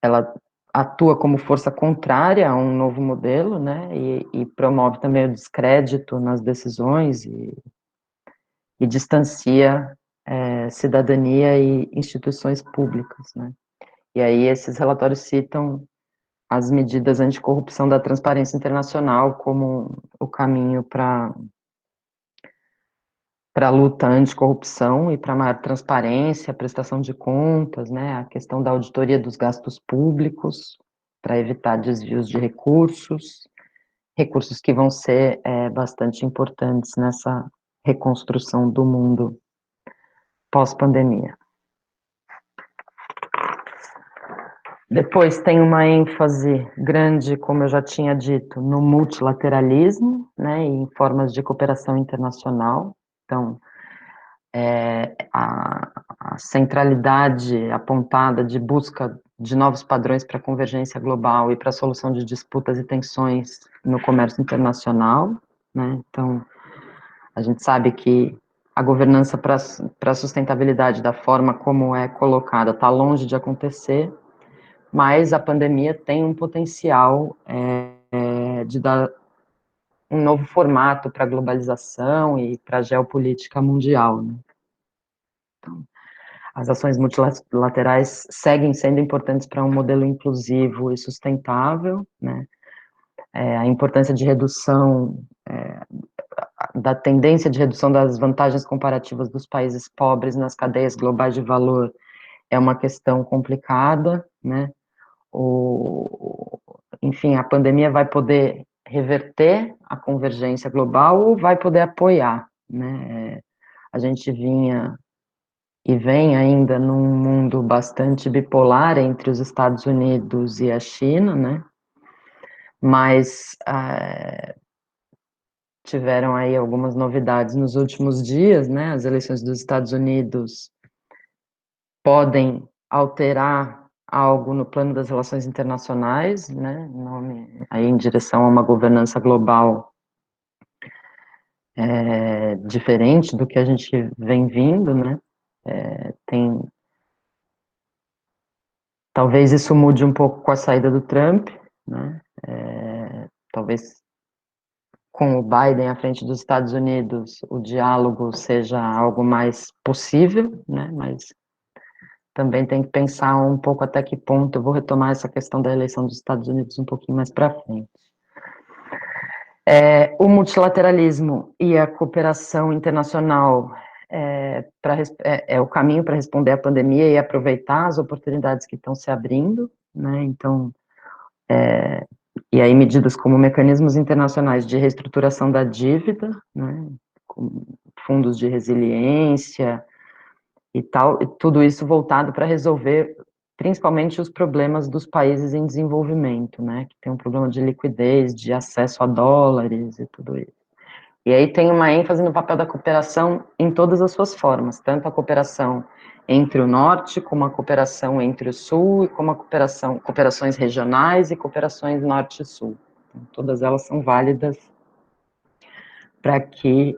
Speaker 2: ela atua como força contrária a um novo modelo, né, e promove também o descrédito nas decisões e distancia cidadania e instituições públicas, né. E aí esses relatórios citam as medidas anticorrupção da Transparência Internacional como o caminho para a luta anticorrupção e para maior transparência, prestação de contas, né, a questão da auditoria dos gastos públicos, para evitar desvios de recursos que vão ser bastante importantes nessa reconstrução do mundo pós-pandemia. Depois tem uma ênfase grande, como eu já tinha dito, no multilateralismo, né, e em formas de cooperação internacional. Então, a centralidade apontada de busca de novos padrões para a convergência global e para a solução de disputas e tensões no comércio internacional, né. Então, a gente sabe que a governança para a sustentabilidade da forma como é colocada está longe de acontecer, mas a pandemia tem um potencial de dar um novo formato para a globalização e para a geopolítica mundial, né? Então, as ações multilaterais seguem sendo importantes para um modelo inclusivo e sustentável, né? A importância de redução, da tendência de redução das vantagens comparativas dos países pobres nas cadeias globais de valor é uma questão complicada, né? Enfim, a pandemia vai poder reverter a convergência global ou vai poder apoiar, né? A gente vinha e vem ainda num mundo bastante bipolar entre os Estados Unidos e a China, né? Mas tiveram aí algumas novidades nos últimos dias, né? As eleições dos Estados Unidos podem alterar algo no plano das relações internacionais, né? Aí em direção a uma governança global diferente do que a gente vem vindo, né? Talvez isso mude um pouco com a saída do Trump, né? Talvez com o Biden à frente dos Estados Unidos o diálogo seja algo mais possível, né? Mas também tem que pensar um pouco até que ponto. Eu vou retomar essa questão da eleição dos Estados Unidos um pouquinho mais para frente. O multilateralismo e a cooperação internacional é o caminho para responder à pandemia e aproveitar as oportunidades que estão se abrindo, né? Então, e aí medidas como mecanismos internacionais de reestruturação da dívida, né? Com fundos de resiliência e tal, e tudo isso voltado para resolver principalmente os problemas dos países em desenvolvimento, né? Que tem um problema de liquidez, de acesso a dólares e tudo isso. E aí tem uma ênfase no papel da cooperação em todas as suas formas, tanto a cooperação entre o norte, como a cooperação entre o sul, e como a cooperações regionais e cooperações norte e sul. Então, todas elas são válidas para que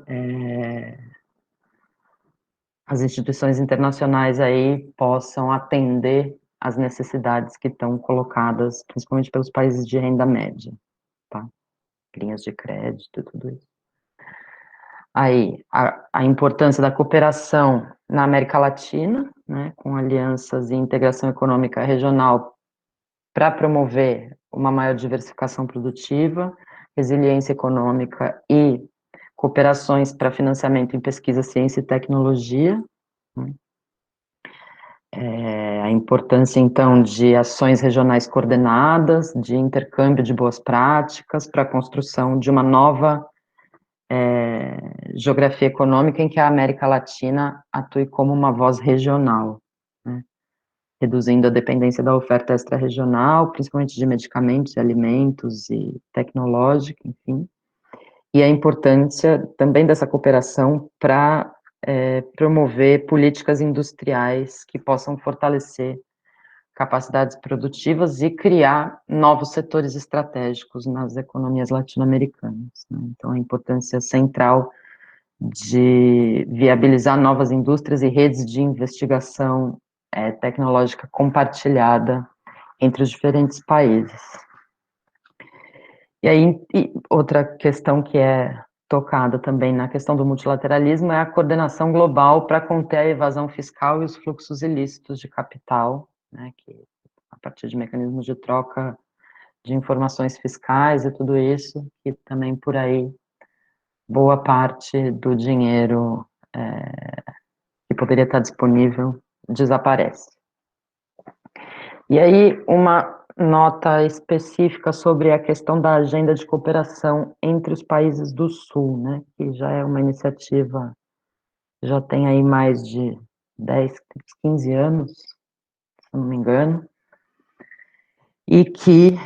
Speaker 2: as instituições internacionais aí possam atender às necessidades que estão colocadas, principalmente pelos países de renda média, tá? Linhas de crédito e tudo isso. Aí, a importância da cooperação na América Latina, né, com alianças e integração econômica regional para promover uma maior diversificação produtiva, resiliência econômica e cooperações para financiamento em pesquisa, ciência e tecnologia, né. A importância, então, de ações regionais coordenadas, de intercâmbio de boas práticas para a construção de uma nova geografia econômica em que a América Latina atue como uma voz regional, né, reduzindo a dependência da oferta extra-regional, principalmente de medicamentos, alimentos e tecnológica, enfim, e a importância também dessa cooperação para promover políticas industriais que possam fortalecer capacidades produtivas e criar novos setores estratégicos nas economias latino-americanas, né? Então, a importância central de viabilizar novas indústrias e redes de investigação tecnológica compartilhada entre os diferentes países. E aí, outra questão que é tocada também na questão do multilateralismo é a coordenação global para conter a evasão fiscal e os fluxos ilícitos de capital, né, que a partir de mecanismos de troca de informações fiscais e tudo isso, que também por aí boa parte do dinheiro que poderia estar disponível desaparece. E aí, uma nota específica sobre a questão da agenda de cooperação entre os países do Sul, né, que já é uma iniciativa, já tem aí mais de 10, 15 anos, se não me engano, e que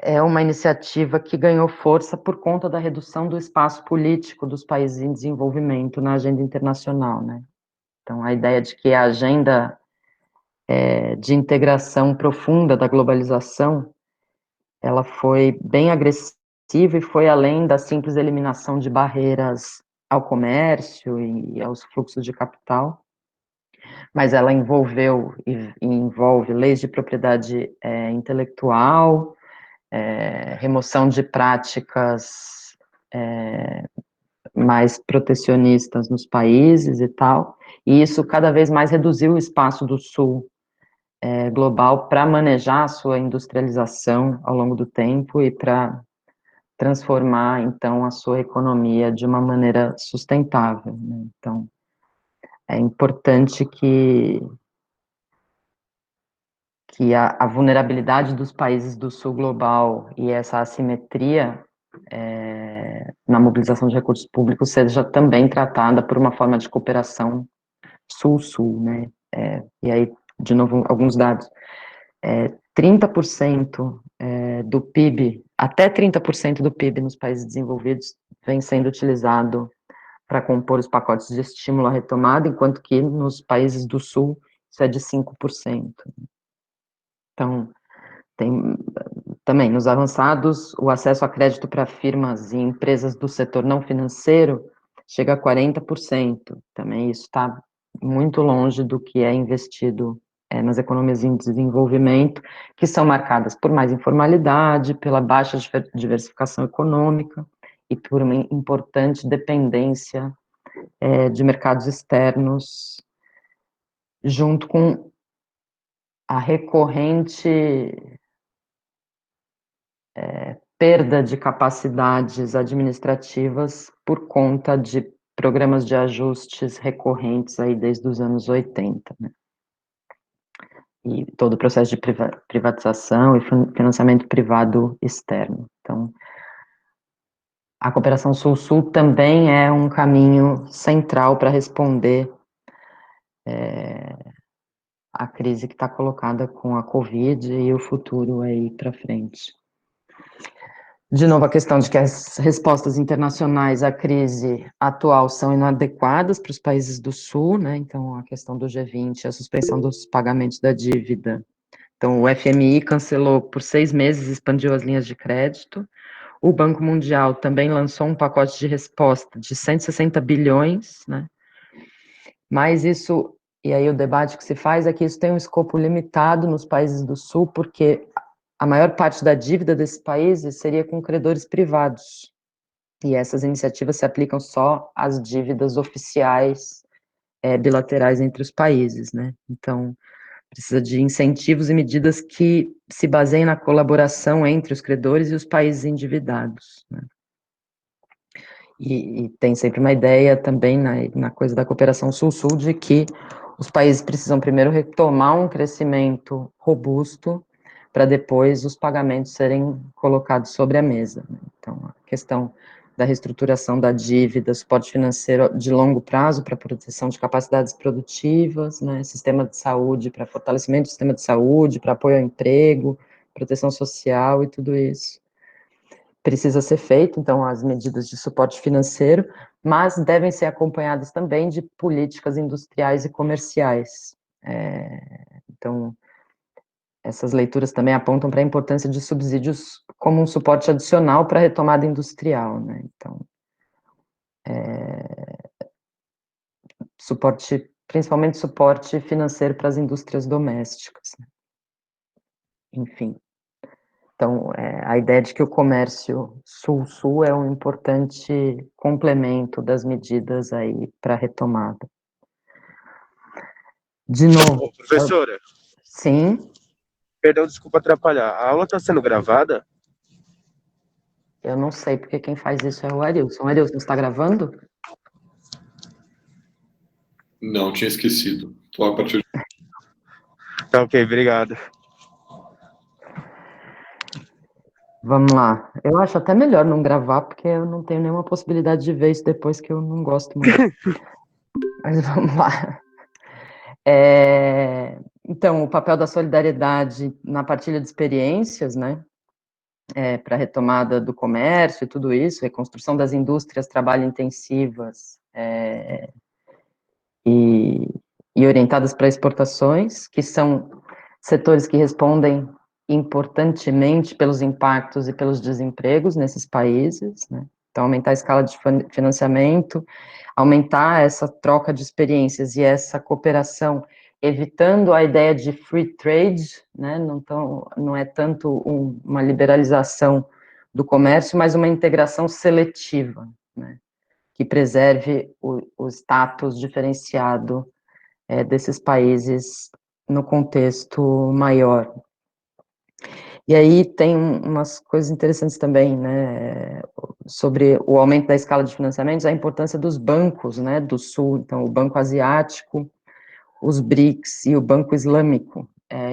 Speaker 2: é uma iniciativa que ganhou força por conta da redução do espaço político dos países em desenvolvimento na agenda internacional, né. Então, a ideia de que a agenda de integração profunda da globalização, ela foi bem agressiva e foi além da simples eliminação de barreiras ao comércio e aos fluxos de capital, mas ela envolveu e envolve leis de propriedade intelectual, remoção de práticas mais protecionistas nos países e tal, e isso cada vez mais reduziu o espaço do Sul global para manejar a sua industrialização ao longo do tempo e para transformar, então, a sua economia de uma maneira sustentável, né? Então, é importante que a vulnerabilidade dos países do sul global e essa assimetria na mobilização de recursos públicos seja também tratada por uma forma de cooperação sul-sul, né? E aí, de novo, alguns dados. 30% do PIB, até 30% do PIB nos países desenvolvidos vem sendo utilizado para compor os pacotes de estímulo à retomada, enquanto que nos países do sul isso é de 5%. Então, tem também, nos avançados, o acesso a crédito para firmas e empresas do setor não financeiro chega a 40%. Também isso está muito longe do que é investido nas economias em desenvolvimento, que são marcadas por mais informalidade, pela baixa diversificação econômica e por uma importante dependência de mercados externos, junto com a recorrente perda de capacidades administrativas por conta de programas de ajustes recorrentes aí desde os anos 80, né? E todo o processo de privatização e financiamento privado externo. Então, a cooperação Sul-Sul também é um caminho central para responder à crise que está colocada com a Covid e o futuro aí para frente. De novo, a questão de que as respostas internacionais à crise atual são inadequadas para os países do Sul, né? Então, a questão do G20, a suspensão dos pagamentos da dívida. Então, o FMI cancelou por 6 meses, expandiu as linhas de crédito. O Banco Mundial também lançou um pacote de resposta de 160 bilhões, né? Mas isso, e aí o debate que se faz é que isso tem um escopo limitado nos países do Sul, porque a maior parte da dívida desses países seria com credores privados, e essas iniciativas se aplicam só às dívidas oficiais bilaterais entre os países, né? Então, precisa de incentivos e medidas que se baseiem na colaboração entre os credores e os países endividados, né? E tem sempre uma ideia também na coisa da cooperação sul-sul de que os países precisam primeiro retomar um crescimento robusto para depois os pagamentos serem colocados sobre a mesa, né? Então, a questão da reestruturação da dívida, suporte financeiro de longo prazo para proteção de capacidades produtivas, né, sistema de saúde, para fortalecimento do sistema de saúde, para apoio ao emprego, proteção social e tudo isso precisa ser feito, então, as medidas de suporte financeiro, mas devem ser acompanhadas também de políticas industriais e comerciais. Então, essas leituras também apontam para a importância de subsídios como um suporte adicional para a retomada industrial, né? Então, suporte, principalmente suporte financeiro para as indústrias domésticas, né? Enfim. Então, a ideia de que o comércio sul-sul é um importante complemento das medidas aí para a retomada. De novo.
Speaker 3: Professora.
Speaker 2: Sim.
Speaker 3: Perdão, desculpa atrapalhar. A aula está sendo gravada?
Speaker 2: Eu não sei, porque quem faz isso é o Arilson. Arilson, você está gravando?
Speaker 1: Não, tinha esquecido. Estou a partir de...
Speaker 3: Tá ok, obrigado.
Speaker 2: Vamos lá. Eu acho até melhor não gravar, porque eu não tenho nenhuma possibilidade de ver isso depois, que eu não gosto muito. Mas vamos lá. Então, o papel da solidariedade na partilha de experiências, né, para a retomada do comércio e tudo isso, reconstrução das indústrias trabalho intensivas e orientadas para exportações, que são setores que respondem importantemente pelos impactos e pelos desempregos nesses países, né? Então, aumentar a escala de financiamento, aumentar essa troca de experiências e essa cooperação, evitando a ideia de free trade, né, não é tanto uma liberalização do comércio, mas uma integração seletiva, né, que preserve o status diferenciado desses países no contexto maior. E aí tem umas coisas interessantes também, né, sobre o aumento da escala de financiamentos, a importância dos bancos, né, do Sul, então o Banco Asiático, os BRICS e o Banco Islâmico.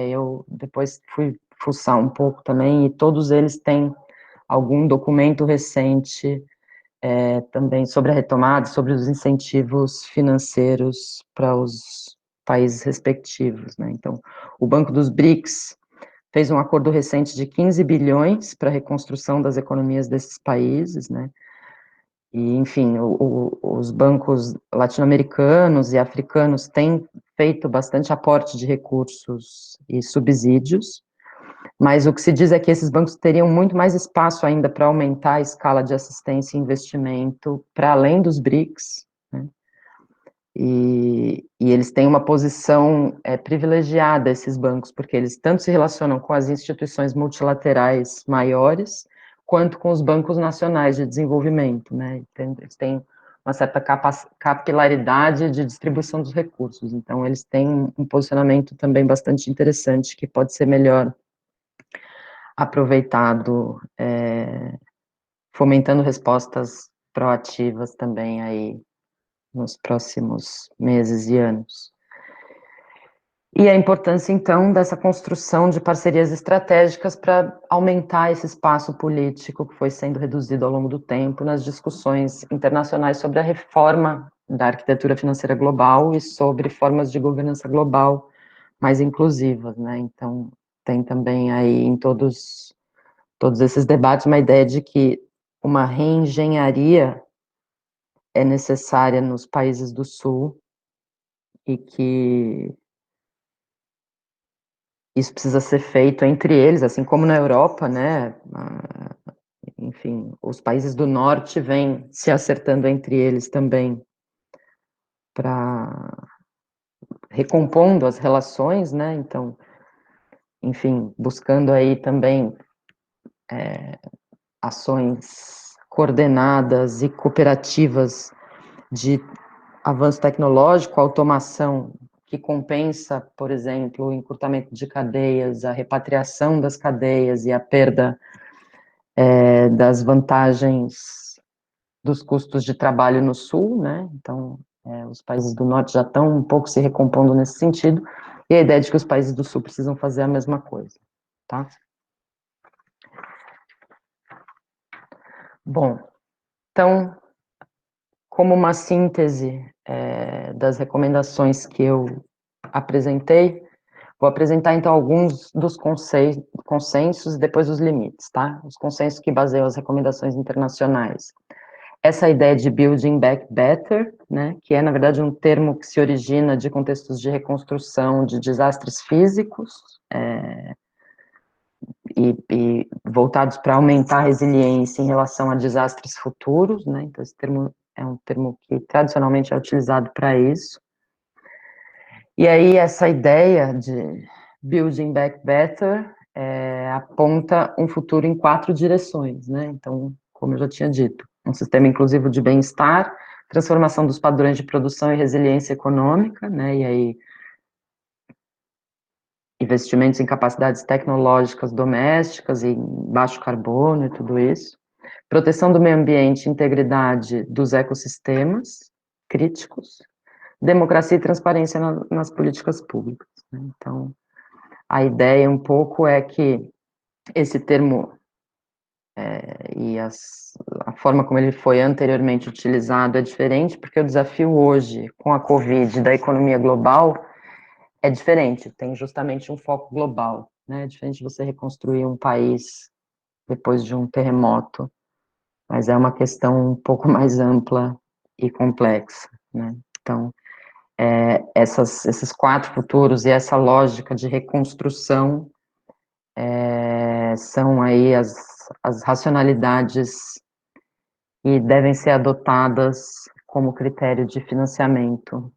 Speaker 2: Eu depois fui fuçar um pouco também, e todos eles têm algum documento recente também sobre a retomada, sobre os incentivos financeiros para os países respectivos, né, então o Banco dos BRICS fez um acordo recente de 15 bilhões para a reconstrução das economias desses países, né, e, enfim, os bancos latino-americanos e africanos têm feito bastante aporte de recursos e subsídios, mas o que se diz é que esses bancos teriam muito mais espaço ainda para aumentar a escala de assistência e investimento para além dos BRICS, né, e eles têm uma posição privilegiada, esses bancos, porque eles tanto se relacionam com as instituições multilaterais maiores, quanto com os bancos nacionais de desenvolvimento, né, eles têm uma certa capilaridade de distribuição dos recursos, então eles têm um posicionamento também bastante interessante, que pode ser melhor aproveitado, fomentando respostas proativas também aí, nos próximos meses e anos. E a importância, então, dessa construção de parcerias estratégicas para aumentar esse espaço político que foi sendo reduzido ao longo do tempo nas discussões internacionais sobre a reforma da arquitetura financeira global e sobre formas de governança global mais inclusivas, né? Então, tem também aí em todos esses debates uma ideia de que uma reengenharia é necessária nos países do Sul e que isso precisa ser feito entre eles, assim como na Europa, né, enfim, os países do Norte vêm se acertando entre eles também para recompondo as relações, né, então, enfim, buscando aí também ações coordenadas e cooperativas de avanço tecnológico, automação que compensa, por exemplo, o encurtamento de cadeias, a repatriação das cadeias e a perda das vantagens dos custos de trabalho no Sul, né, então os países do Norte já estão um pouco se recompondo nesse sentido, e a ideia de que os países do Sul precisam fazer a mesma coisa, tá? Bom, então, como uma síntese das recomendações que eu apresentei, vou apresentar, então, alguns dos consensos e depois os limites, tá? Os consensos que baseiam as recomendações internacionais. Essa ideia de Building Back Better, né, que é, na verdade, um termo que se origina de contextos de reconstrução de desastres físicos, e voltados para aumentar a resiliência em relação a desastres futuros, né, então esse termo é um termo que tradicionalmente é utilizado para isso. E aí essa ideia de Building Back Better aponta um futuro em 4 direções, né, então, como eu já tinha dito, um sistema inclusivo de bem-estar, transformação dos padrões de produção e resiliência econômica, né, e aí investimentos em capacidades tecnológicas domésticas e baixo carbono e tudo isso, proteção do meio ambiente, integridade dos ecossistemas críticos, democracia e transparência nas políticas públicas, né? Então, a ideia um pouco é que esse termo e a forma como ele foi anteriormente utilizado é diferente, porque o desafio hoje, com a Covid, da economia global, é diferente, tem justamente um foco global, né? É diferente de você reconstruir um país depois de um terremoto, mas é uma questão um pouco mais ampla e complexa, né? Então, esses 4 futuros e essa lógica de reconstrução são aí as racionalidades e devem ser adotadas como critério de financiamento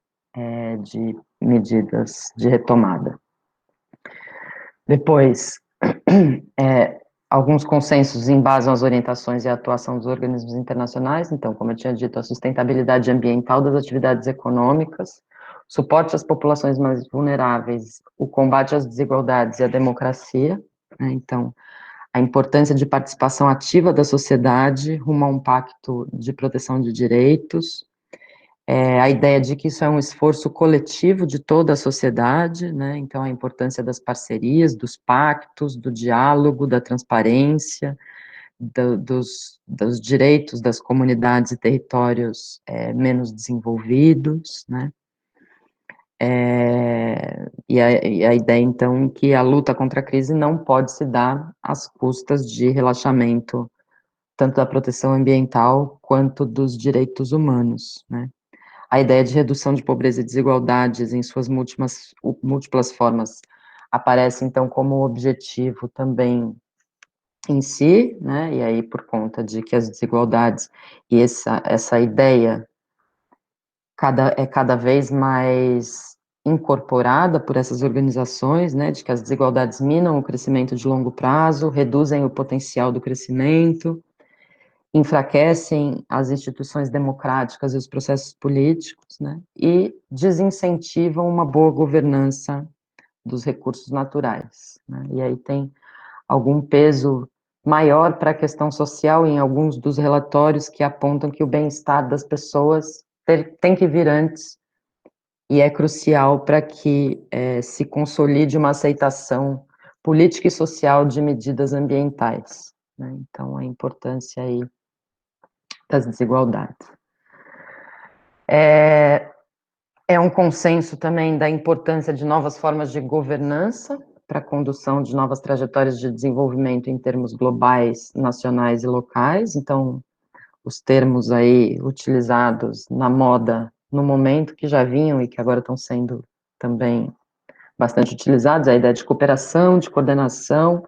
Speaker 2: de medidas de retomada. Depois, alguns consensos embasam as orientações e a atuação dos organismos internacionais, então, como eu tinha dito, a sustentabilidade ambiental das atividades econômicas, suporte às populações mais vulneráveis, o combate às desigualdades e a democracia, né, então, a importância de participação ativa da sociedade rumo a um pacto de proteção de direitos, a ideia de que isso é um esforço coletivo de toda a sociedade, né, então a importância das parcerias, dos pactos, do diálogo, da transparência, dos direitos das comunidades e territórios menos desenvolvidos, né, e a ideia, então, que a luta contra a crise não pode se dar às custas de relaxamento tanto da proteção ambiental quanto dos direitos humanos, né. A ideia de redução de pobreza e desigualdades em suas múltiplas formas aparece, então, como objetivo também em si, né, e aí por conta de que as desigualdades e essa ideia cada vez mais incorporada por essas organizações, né, de que as desigualdades minam o crescimento de longo prazo, reduzem o potencial do crescimento, enfraquecem as instituições democráticas e os processos políticos, né, e desincentivam uma boa governança dos recursos naturais, né, e aí tem algum peso maior para a questão social em alguns dos relatórios que apontam que o bem-estar das pessoas tem que vir antes e é crucial para que se consolide uma aceitação política e social de medidas ambientais, né, então a importância aí das desigualdades. É um consenso também da importância de novas formas de governança para a condução de novas trajetórias de desenvolvimento em termos globais, nacionais e locais. Então, os termos aí utilizados na moda no momento, que já vinham e que agora estão sendo também bastante utilizados, a ideia de cooperação, de coordenação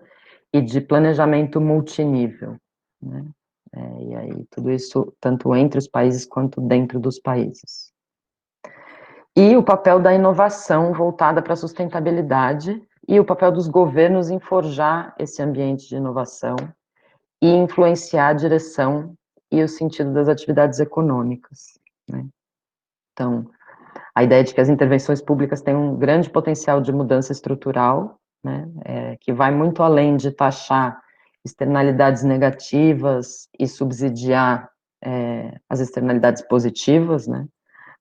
Speaker 2: e de planejamento multinível, né? E aí, tudo isso, tanto entre os países quanto dentro dos países. E o papel da inovação voltada para a sustentabilidade e o papel dos governos em forjar esse ambiente de inovação e influenciar a direção e o sentido das atividades econômicas, né? Então, a ideia de que as intervenções públicas têm um grande potencial de mudança estrutural, né, que vai muito além de taxar externalidades negativas e subsidiar as externalidades positivas, né,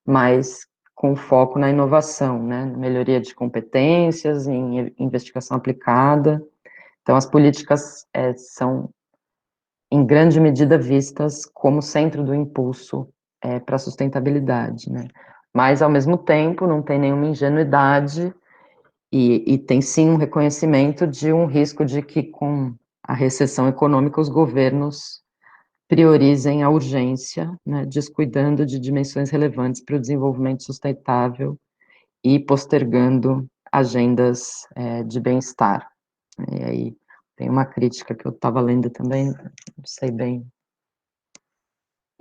Speaker 2: mas com foco na inovação, né, melhoria de competências, em investigação aplicada. Então, as políticas são, em grande medida, vistas como centro do impulso para a sustentabilidade, né, mas, ao mesmo tempo, não tem nenhuma ingenuidade e tem, sim, um reconhecimento de um risco de que, com a recessão econômica, os governos priorizem a urgência, né, descuidando de dimensões relevantes para o desenvolvimento sustentável e postergando agendas de bem-estar. E aí tem uma crítica que eu estava lendo também, não sei bem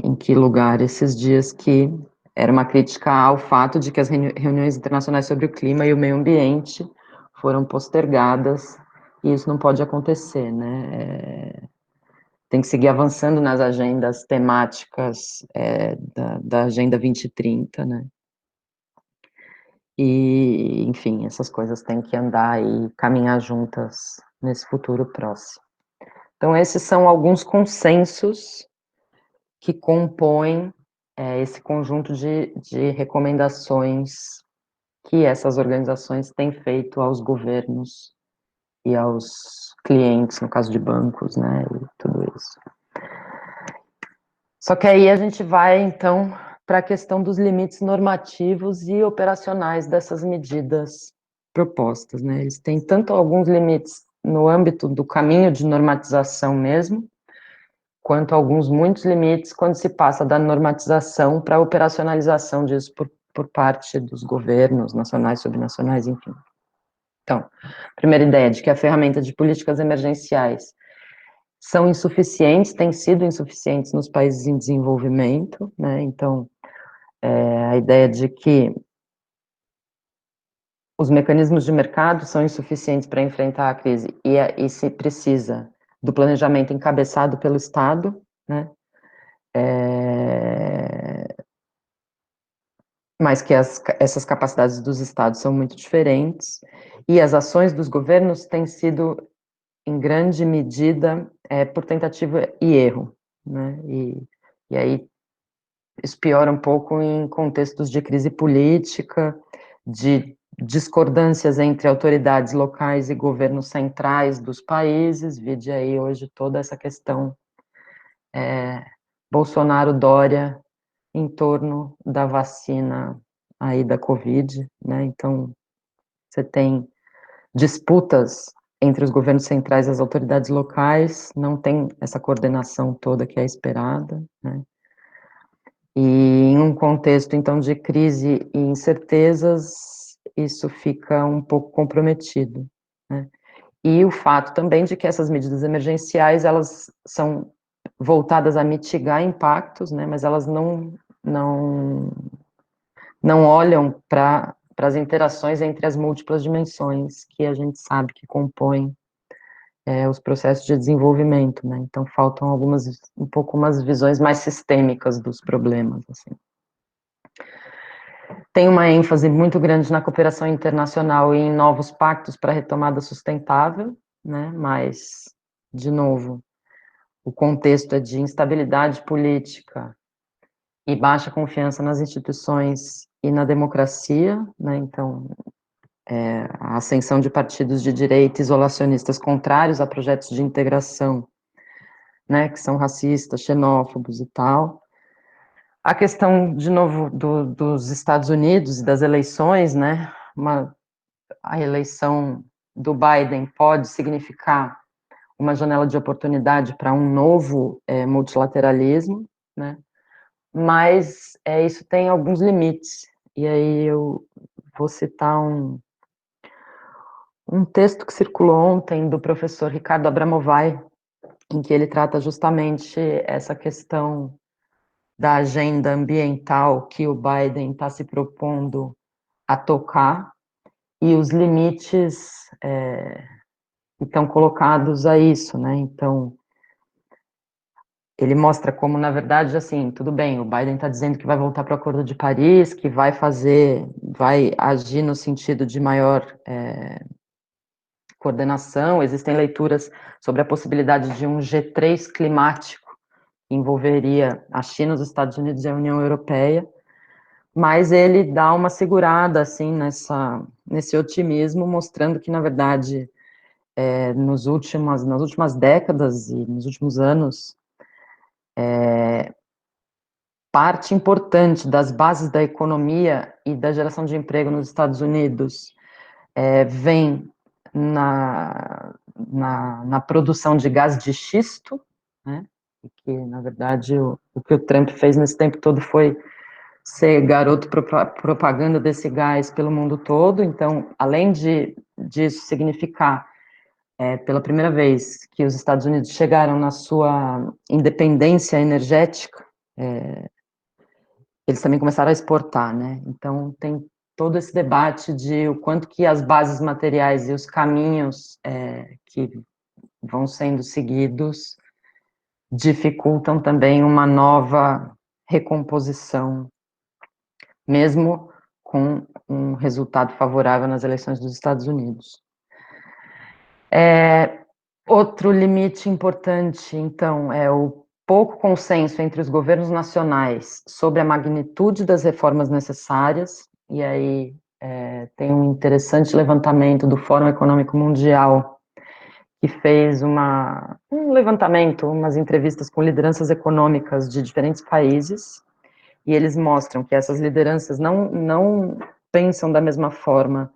Speaker 2: em que lugar esses dias, que era uma crítica ao fato de que as reuniões internacionais sobre o clima e o meio ambiente foram postergadas, e isso não pode acontecer, né? Tem que seguir avançando nas agendas temáticas da Agenda 2030, né? E, enfim, essas coisas têm que andar e caminhar juntas nesse futuro próximo. Então, esses são alguns consensos que compõem esse conjunto de recomendações que essas organizações têm feito aos governos e aos clientes, no caso de bancos, né, e tudo isso. Só que aí a gente vai, então, para a questão dos limites normativos e operacionais dessas medidas propostas, né? Eles têm tanto alguns limites no âmbito do caminho de normatização mesmo, quanto alguns muitos limites quando se passa da normatização para a operacionalização disso por parte dos governos nacionais, subnacionais, enfim. Então, primeira ideia de que a ferramenta de políticas emergenciais são insuficientes, têm sido insuficientes nos países em desenvolvimento, né? Então, a ideia de que os mecanismos de mercado são insuficientes para enfrentar a crise e se precisa do planejamento encabeçado pelo Estado, né? Mas que essas capacidades dos Estados são muito diferentes e as ações dos governos têm sido, em grande medida, por tentativa e erro, né? E aí isso piora um pouco em contextos de crise política, de discordâncias entre autoridades locais e governos centrais dos países, vide aí hoje toda essa questão Bolsonaro-Dória em torno da vacina aí da Covid, né? Então, você tem disputas entre os governos centrais e as autoridades locais, não tem essa coordenação toda que é esperada, né? E em um contexto, então, de crise e incertezas, isso fica um pouco comprometido, né? E o fato também de que essas medidas emergenciais, elas são voltadas a mitigar impactos, né, mas elas não, não olham para as interações entre as múltiplas dimensões que a gente sabe que compõem os processos de desenvolvimento, né, então faltam um pouco umas visões mais sistêmicas dos problemas, assim. Tem uma ênfase muito grande na cooperação internacional e em novos pactos para a retomada sustentável, né, mas, de novo, o contexto é de instabilidade política e baixa confiança nas instituições e na democracia, né, então, a ascensão de partidos de direita isolacionistas contrários a projetos de integração, né, que são racistas, xenófobos e tal. A questão, de novo, dos Estados Unidos e das eleições, né, a eleição do Biden pode significar uma janela de oportunidade para um novo multilateralismo, né, mas isso tem alguns limites, e aí eu vou citar um texto que circulou ontem do professor Ricardo Abramovay, em que ele trata justamente essa questão da agenda ambiental que o Biden está se propondo a tocar, e os limites que estão colocados a isso, né, então ele mostra como, na verdade, assim, tudo bem, o Biden está dizendo que vai voltar para o Acordo de Paris, que vai agir no sentido de maior coordenação, existem leituras sobre a possibilidade de um G3 climático, que envolveria a China, os Estados Unidos e a União Europeia, mas ele dá uma segurada, assim, nesse otimismo, mostrando que, na verdade, nas últimas décadas e nos últimos anos, parte importante das bases da economia e da geração de emprego nos Estados Unidos vem na produção de gás de xisto, né, e que, na verdade, o que o Trump fez nesse tempo todo foi ser garoto propaganda desse gás pelo mundo todo. Então, além disso significar, pela primeira vez, que os Estados Unidos chegaram na sua independência energética, eles também começaram a exportar, né? Então, tem todo esse debate de o quanto que as bases materiais e os caminhos que vão sendo seguidos dificultam também uma nova recomposição, mesmo com um resultado favorável nas eleições dos Estados Unidos. Outro limite importante, então, é o pouco consenso entre os governos nacionais sobre a magnitude das reformas necessárias, e aí tem um interessante levantamento do Fórum Econômico Mundial, que fez um levantamento, umas entrevistas com lideranças econômicas de diferentes países, e eles mostram que essas lideranças não pensam da mesma forma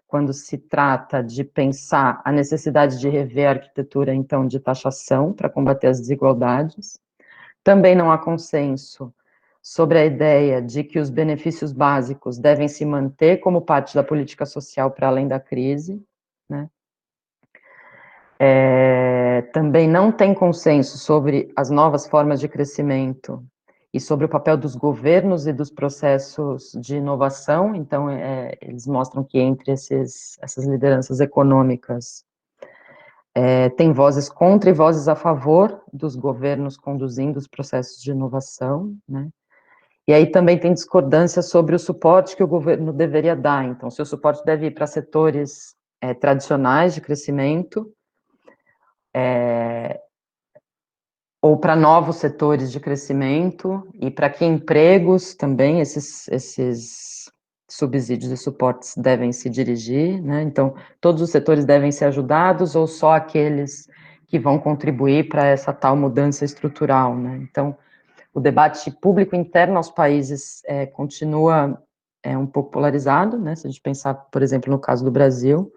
Speaker 2: quando se trata de pensar a necessidade de rever a arquitetura, então, de taxação para combater as desigualdades. Também não há consenso sobre a ideia de que os benefícios básicos devem se manter como parte da política social para além da crise, né? Também não tem consenso sobre as novas formas de crescimento e sobre o papel dos governos e dos processos de inovação. Então, eles mostram que entre essas lideranças econômicas tem vozes contra e vozes a favor dos governos conduzindo os processos de inovação, né? E aí também tem discordância sobre o suporte que o governo deveria dar. Então, se o suporte deve ir para setores tradicionais de crescimento, ou para novos setores de crescimento, e para que empregos também, esses subsídios e suportes devem se dirigir, né? Então, todos os setores devem ser ajudados, ou só aqueles que vão contribuir para essa tal mudança estrutural, né? Então, o debate público interno aos países continua um pouco polarizado, né? Se a gente pensar, por exemplo, no caso do Brasil,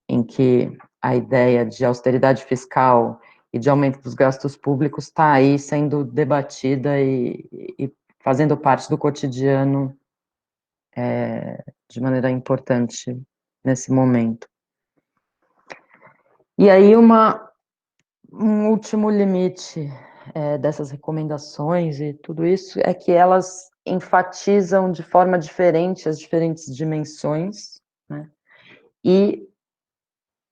Speaker 2: em que a ideia de austeridade fiscal e de aumento dos gastos públicos está aí sendo debatida e fazendo parte do cotidiano de maneira importante nesse momento. E aí um último limite dessas recomendações e tudo isso é que elas enfatizam de forma diferente as diferentes dimensões, né? E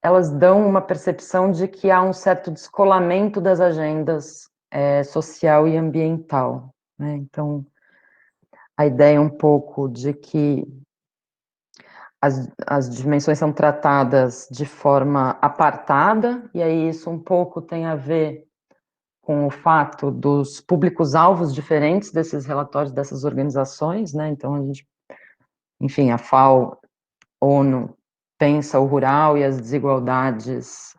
Speaker 2: elas dão uma percepção de que há um certo descolamento das agendas social e ambiental, né? Então, a ideia um pouco de que as dimensões são tratadas de forma apartada, e aí isso um pouco tem a ver com o fato dos públicos-alvos diferentes desses relatórios dessas organizações, né? Então, a gente, enfim, a FAO, ONU, pensa o rural e as desigualdades,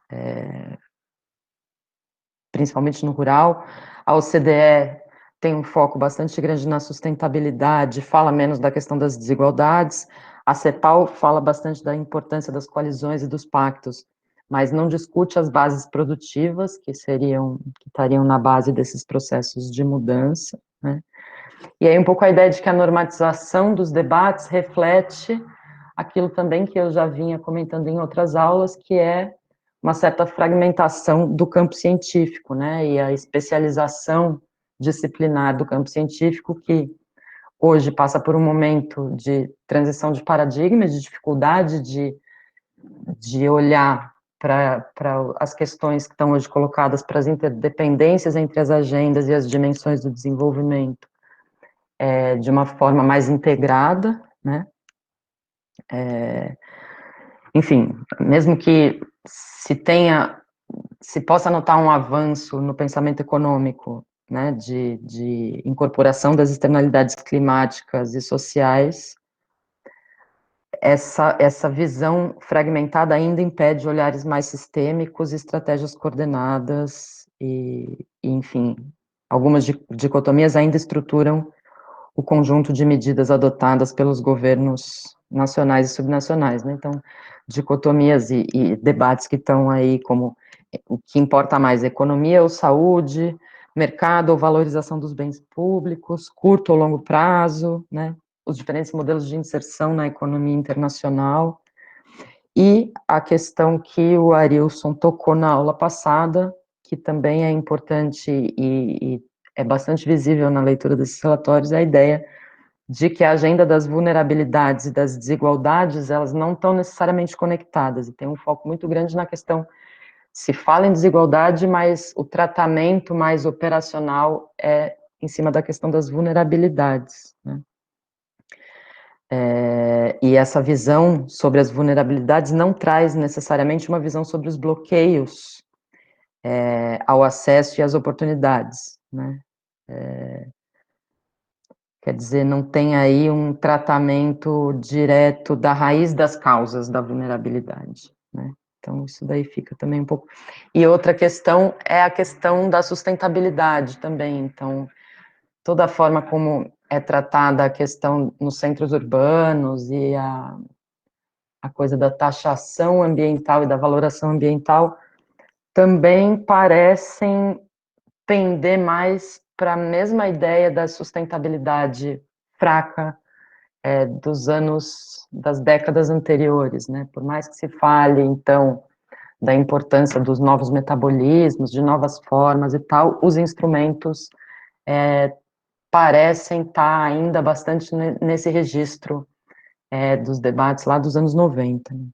Speaker 2: principalmente no rural. A OCDE tem um foco bastante grande na sustentabilidade, fala menos da questão das desigualdades. A CEPAL fala bastante da importância das coalizões e dos pactos, mas não discute as bases produtivas, que estariam na base desses processos de mudança, né? E aí um pouco a ideia de que a normatização dos debates reflete aquilo também que eu já vinha comentando em outras aulas, que é uma certa fragmentação do campo científico, né, e a especialização disciplinar do campo científico, que hoje passa por um momento de transição de paradigma, de dificuldade de olhar para as questões que estão hoje colocadas, para as interdependências entre as agendas e as dimensões do desenvolvimento, de uma forma mais integrada, né? Enfim, mesmo que se possa notar um avanço no pensamento econômico, né, de incorporação das externalidades climáticas e sociais, essa visão fragmentada ainda impede olhares mais sistêmicos e estratégias coordenadas, enfim, algumas dicotomias ainda estruturam o conjunto de medidas adotadas pelos governos nacionais e subnacionais, né? Então, dicotomias e debates que estão aí como o que importa mais, economia ou saúde, mercado ou valorização dos bens públicos, curto ou longo prazo, né? Os diferentes modelos de inserção na economia internacional, e a questão que o Arilson tocou na aula passada, que também é importante e é bastante visível na leitura desses relatórios, é a ideia de que a agenda das vulnerabilidades e das desigualdades, elas não estão necessariamente conectadas, e tem um foco muito grande na questão, se fala em desigualdade, mas o tratamento mais operacional é em cima da questão das vulnerabilidades, né? E essa visão sobre as vulnerabilidades não traz necessariamente uma visão sobre os bloqueios ao acesso e às oportunidades, né? Quer dizer, não tem aí um tratamento direto da raiz das causas da vulnerabilidade, né? Então, isso daí fica também um pouco... E outra questão é a questão da sustentabilidade também. Então, toda a forma como é tratada a questão nos centros urbanos e a coisa da taxação ambiental e da valoração ambiental também parecem pender mais para a mesma ideia da sustentabilidade fraca das décadas anteriores, né? Por mais que se fale, então, da importância dos novos metabolismos, de novas formas e tal, os instrumentos parecem estar ainda bastante nesse registro dos debates lá dos anos 90. Né?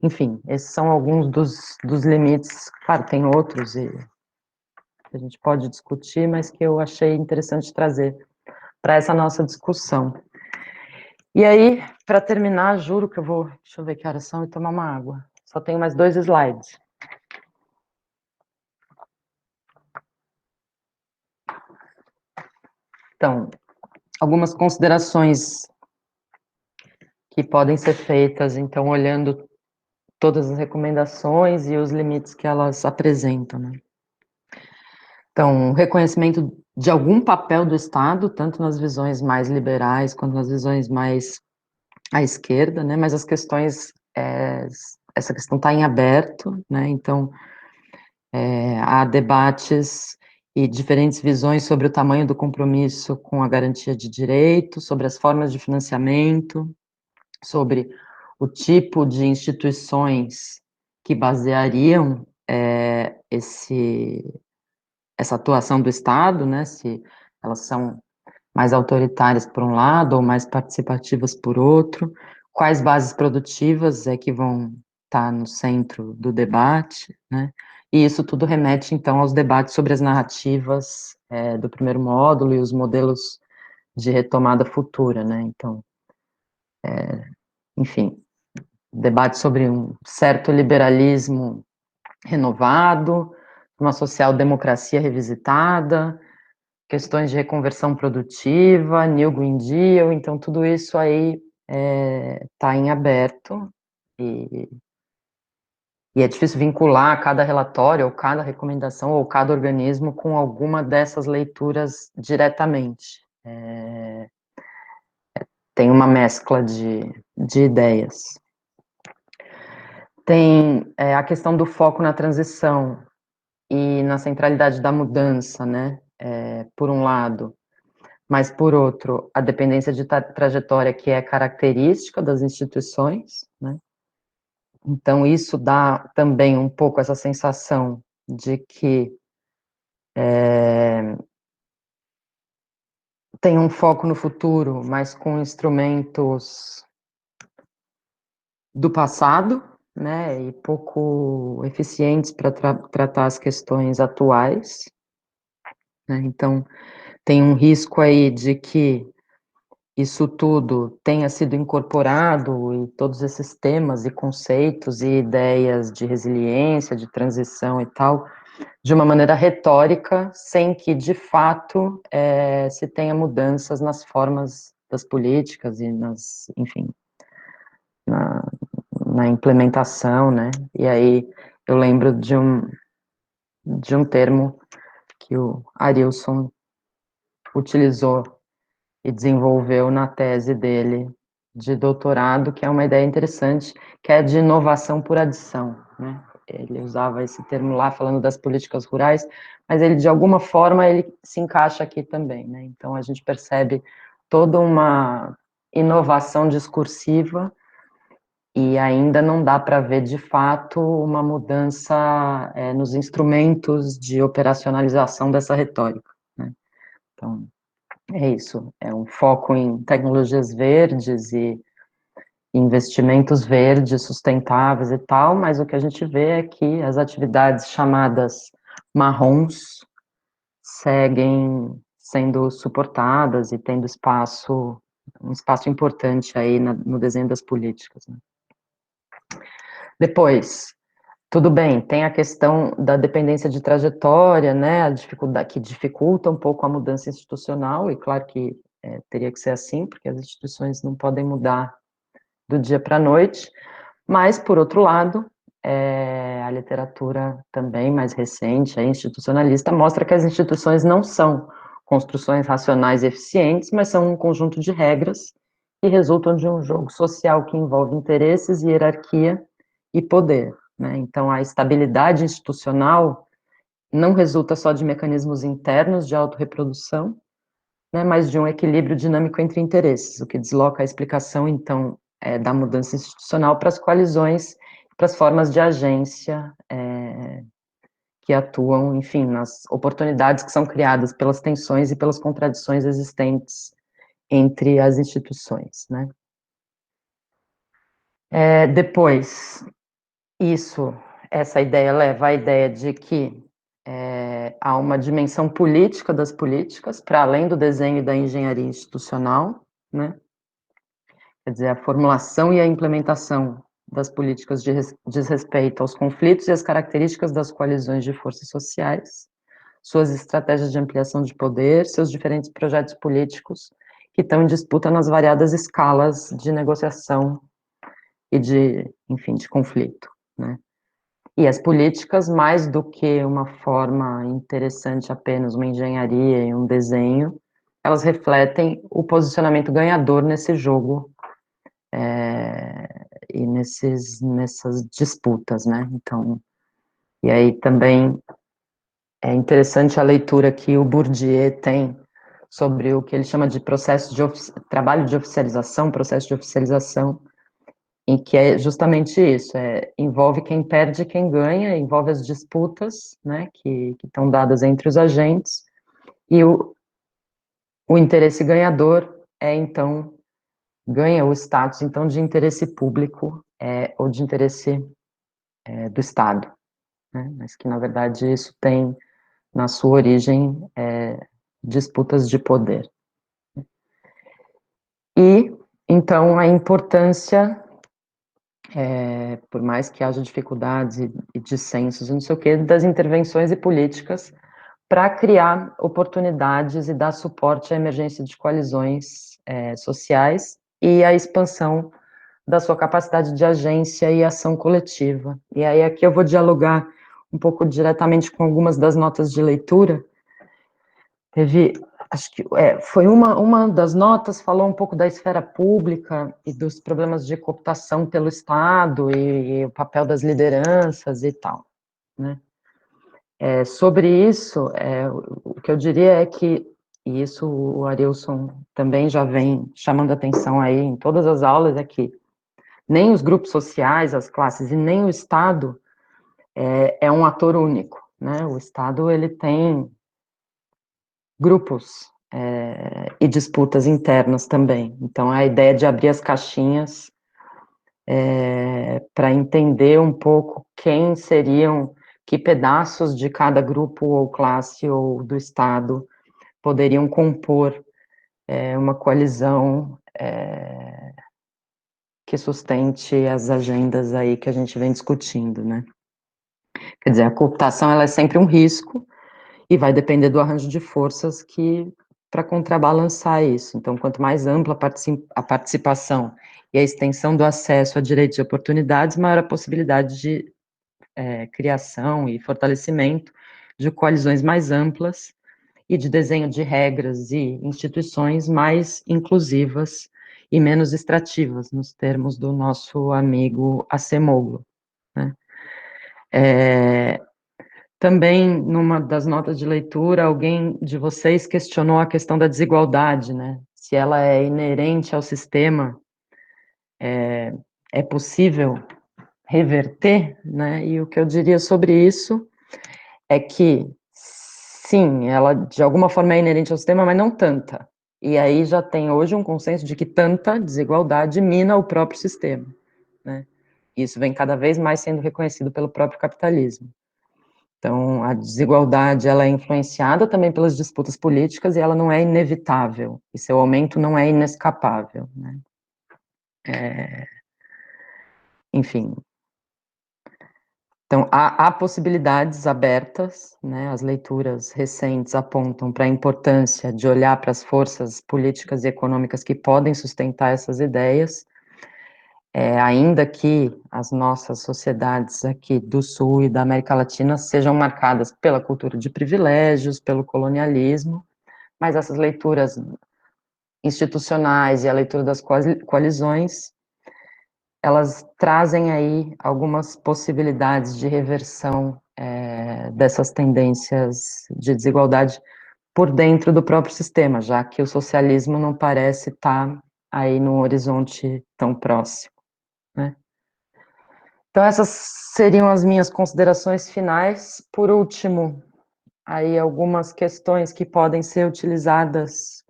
Speaker 2: Enfim, esses são alguns dos limites, claro, tem outros e a gente pode discutir, mas que eu achei interessante trazer para essa nossa discussão. E aí, para terminar, juro que eu vou, deixa eu ver que horas são, e tomar uma água. Só tenho mais 2 slides. Então, algumas considerações que podem ser feitas, então, olhando todas as recomendações e os limites que elas apresentam, né? Então, reconhecimento de algum papel do Estado, tanto nas visões mais liberais quanto nas visões mais à esquerda, né? Mas as questões, essa questão está em aberto, né? Então, há debates e diferentes visões sobre o tamanho do compromisso com a garantia de direitos, sobre as formas de financiamento, sobre o tipo de instituições que baseariam essa atuação do Estado, né, se elas são mais autoritárias por um lado ou mais participativas por outro, quais bases produtivas é que vão estar no centro do debate, né, e isso tudo remete, então, aos debates sobre as narrativas do primeiro módulo e os modelos de retomada futura, né, então, enfim, debate sobre um certo liberalismo renovado, uma social-democracia revisitada, questões de reconversão produtiva, New Green Deal, então tudo isso aí está em aberto e é difícil vincular cada relatório, ou cada recomendação, ou cada organismo com alguma dessas leituras diretamente. Tem uma mescla de ideias. Tem a questão do foco na transição e na centralidade da mudança, né, por um lado, mas, por outro, a dependência de trajetória que é característica das instituições, né? Então, isso dá também um pouco essa sensação de que tem um foco no futuro, mas com instrumentos do passado, né, e pouco eficientes para tratar as questões atuais, né? Então, tem um risco aí de que isso tudo tenha sido incorporado e todos esses temas e conceitos e ideias de resiliência, de transição e tal, de uma maneira retórica, sem que, de fato, se tenha mudanças nas formas das políticas e enfim, na implementação, né? E aí eu lembro de um termo que o Arilson utilizou e desenvolveu na tese dele de doutorado, que é uma ideia interessante, que é de inovação por adição, né? Ele usava esse termo lá, falando das políticas rurais, mas ele, de alguma forma, ele se encaixa aqui também, né? Então, a gente percebe toda uma inovação discursiva e ainda não dá para ver, de fato, uma mudança nos instrumentos de operacionalização dessa retórica, né? Então, é isso, é um foco em tecnologias verdes e investimentos verdes, sustentáveis e tal, mas o que a gente vê é que as atividades chamadas marrons seguem sendo suportadas e tendo um espaço importante aí no desenho das políticas, né? Depois, tudo bem, tem a questão da dependência de trajetória, né, a dificuldade que dificulta um pouco a mudança institucional, e claro que teria que ser assim, porque as instituições não podem mudar do dia para a noite, mas, por outro lado, a literatura também mais recente, a institucionalista, mostra que as instituições não são construções racionais e eficientes, mas são um conjunto de regras que resultam de um jogo social que envolve interesses, hierarquia e poder, né? Então, a estabilidade institucional não resulta só de mecanismos internos de autorreprodução, né, mas de um equilíbrio dinâmico entre interesses, o que desloca a explicação, então, da mudança institucional para as coalizões, para as formas de agência que atuam, enfim, nas oportunidades que são criadas pelas tensões e pelas contradições existentes entre as instituições, né. Depois, essa ideia leva à ideia de que há uma dimensão política das políticas, para além do desenho e da engenharia institucional, né? Quer dizer, a formulação e a implementação das políticas diz respeito aos conflitos e às características das coalizões de forças sociais, suas estratégias de ampliação de poder, seus diferentes projetos políticos que estão em disputa nas variadas escalas de negociação e enfim, de conflito, né? E as políticas, mais do que uma forma interessante, apenas uma engenharia e um desenho, elas refletem o posicionamento ganhador nesse jogo e nessas disputas, né? Então, e aí também é interessante a leitura que o Bourdieu tem sobre o que ele chama de trabalho de oficialização, processo de oficialização, em que é justamente isso, envolve quem perde e quem ganha, envolve as disputas, né, que estão dadas entre os agentes, e o interesse ganhador então, ganha o status, então, de interesse público, ou de interesse do Estado, né, mas que, na verdade, isso tem, na sua origem, disputas de poder. E, então, a importância por mais que haja dificuldades e dissensos, não sei o quê, das intervenções e políticas para criar oportunidades e dar suporte à emergência de coalizões sociais e à expansão da sua capacidade de agência e ação coletiva. E aí aqui eu vou dialogar um pouco diretamente com algumas das notas de leitura. Acho que foi uma das notas, falou um pouco da esfera pública e dos problemas de cooptação pelo Estado e o papel das lideranças e tal, né? Sobre isso, o que eu diria é que, e isso o Arilson também já vem chamando atenção aí em todas as aulas, é que nem os grupos sociais, as classes, e nem o Estado é um ator único, né? O Estado, ele tem grupos e disputas internas também. Então, a ideia de abrir as caixinhas para entender um pouco quem seriam, que pedaços de cada grupo ou classe ou do Estado poderiam compor uma coalizão que sustente as agendas aí que a gente vem discutindo, né? Quer dizer, a cooptação, ela é sempre um risco, e vai depender do arranjo de forças para contrabalançar isso. Então, quanto mais ampla a participação e a extensão do acesso a direitos e oportunidades, maior a possibilidade de criação e fortalecimento de coalizões mais amplas e de desenho de regras e instituições mais inclusivas e menos extrativas, nos termos do nosso amigo Acemoglu, né? Também, numa das notas de leitura, alguém de vocês questionou a questão da desigualdade, né? Se ela é inerente ao sistema, é possível reverter, né? E o que eu diria sobre isso é que, sim, ela de alguma forma é inerente ao sistema, mas não tanta. E aí já tem hoje um consenso de que tanta desigualdade mina o próprio sistema, né? Isso vem cada vez mais sendo reconhecido pelo próprio capitalismo. Então, a desigualdade, ela é influenciada também pelas disputas políticas e ela não é inevitável, e seu aumento não é inescapável, né? Enfim. Então, há possibilidades abertas, né? As leituras recentes apontam para a importância de olhar para as forças políticas e econômicas que podem sustentar essas ideias, ainda que as nossas sociedades aqui do Sul e da América Latina sejam marcadas pela cultura de privilégios, pelo colonialismo, mas essas leituras institucionais e a leitura das coalizões, elas trazem aí algumas possibilidades de reversão dessas tendências de desigualdade por dentro do próprio sistema, já que o socialismo não parece estar aí num horizonte tão próximo, né? Então, essas seriam as minhas considerações finais. Por último, aí algumas questões que podem ser utilizadas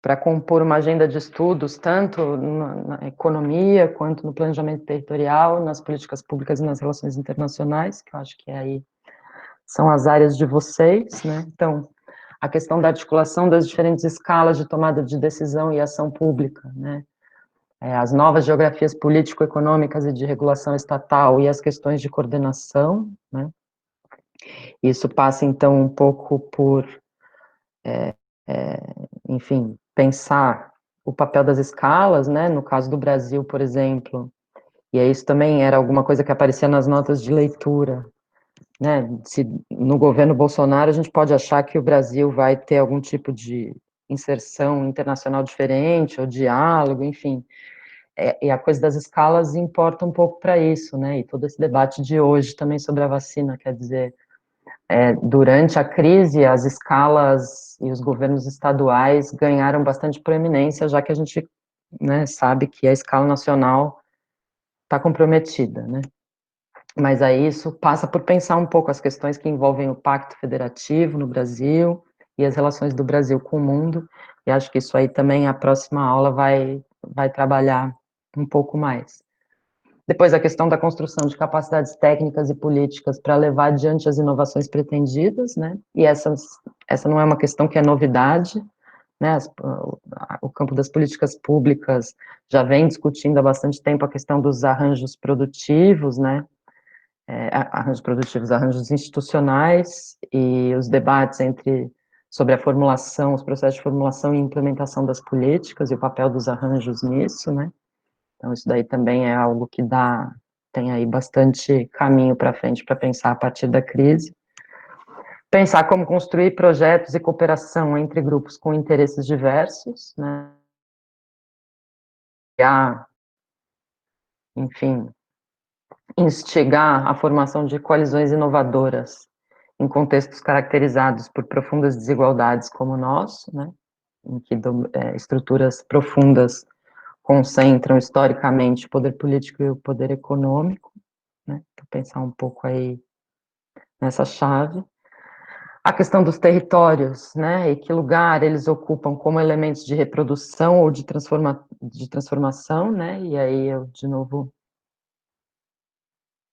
Speaker 2: para compor uma agenda de estudos, tanto na economia, quanto no planejamento territorial, nas políticas públicas e nas relações internacionais, que eu acho que aí são as áreas de vocês, né? Então, a questão da articulação das diferentes escalas de tomada de decisão e ação pública, né? As novas geografias político-econômicas e de regulação estatal e as questões de coordenação, né? Isso passa, então, um pouco por, enfim, pensar o papel das escalas, né? No caso do Brasil, por exemplo, e isso também era alguma coisa que aparecia nas notas de leitura, né? Se no governo Bolsonaro a gente pode achar que o Brasil vai ter algum tipo de inserção internacional diferente, ou diálogo, enfim. E a coisa das escalas importa um pouco para isso, né? E todo esse debate de hoje também sobre a vacina, quer dizer, durante a crise, as escalas e os governos estaduais ganharam bastante proeminência, já que a gente, né, sabe que a escala nacional está comprometida, né? Mas aí isso passa por pensar um pouco as questões que envolvem o pacto federativo no Brasil e as relações do Brasil com o mundo, e acho que isso aí também a próxima aula vai trabalhar um pouco mais. Depois a questão da construção de capacidades técnicas e políticas para levar adiante as inovações pretendidas, né, e essa não é uma questão que é novidade, né, o campo das políticas públicas já vem discutindo há bastante tempo a questão dos arranjos produtivos, né, arranjos institucionais e os debates sobre a formulação, os processos de formulação e implementação das políticas e o papel dos arranjos nisso, né? Então, isso daí também é algo que tem aí bastante caminho para frente para pensar a partir da crise. Pensar como construir projetos e cooperação entre grupos com interesses diversos, né? Enfim, instigar a formação de coalizões inovadoras em contextos caracterizados por profundas desigualdades como o nosso, né, em que estruturas profundas concentram historicamente o poder político e o poder econômico, né, para pensar um pouco aí nessa chave. A questão dos territórios, né, e que lugar eles ocupam como elementos de reprodução ou de transformação, né, e aí eu, de novo,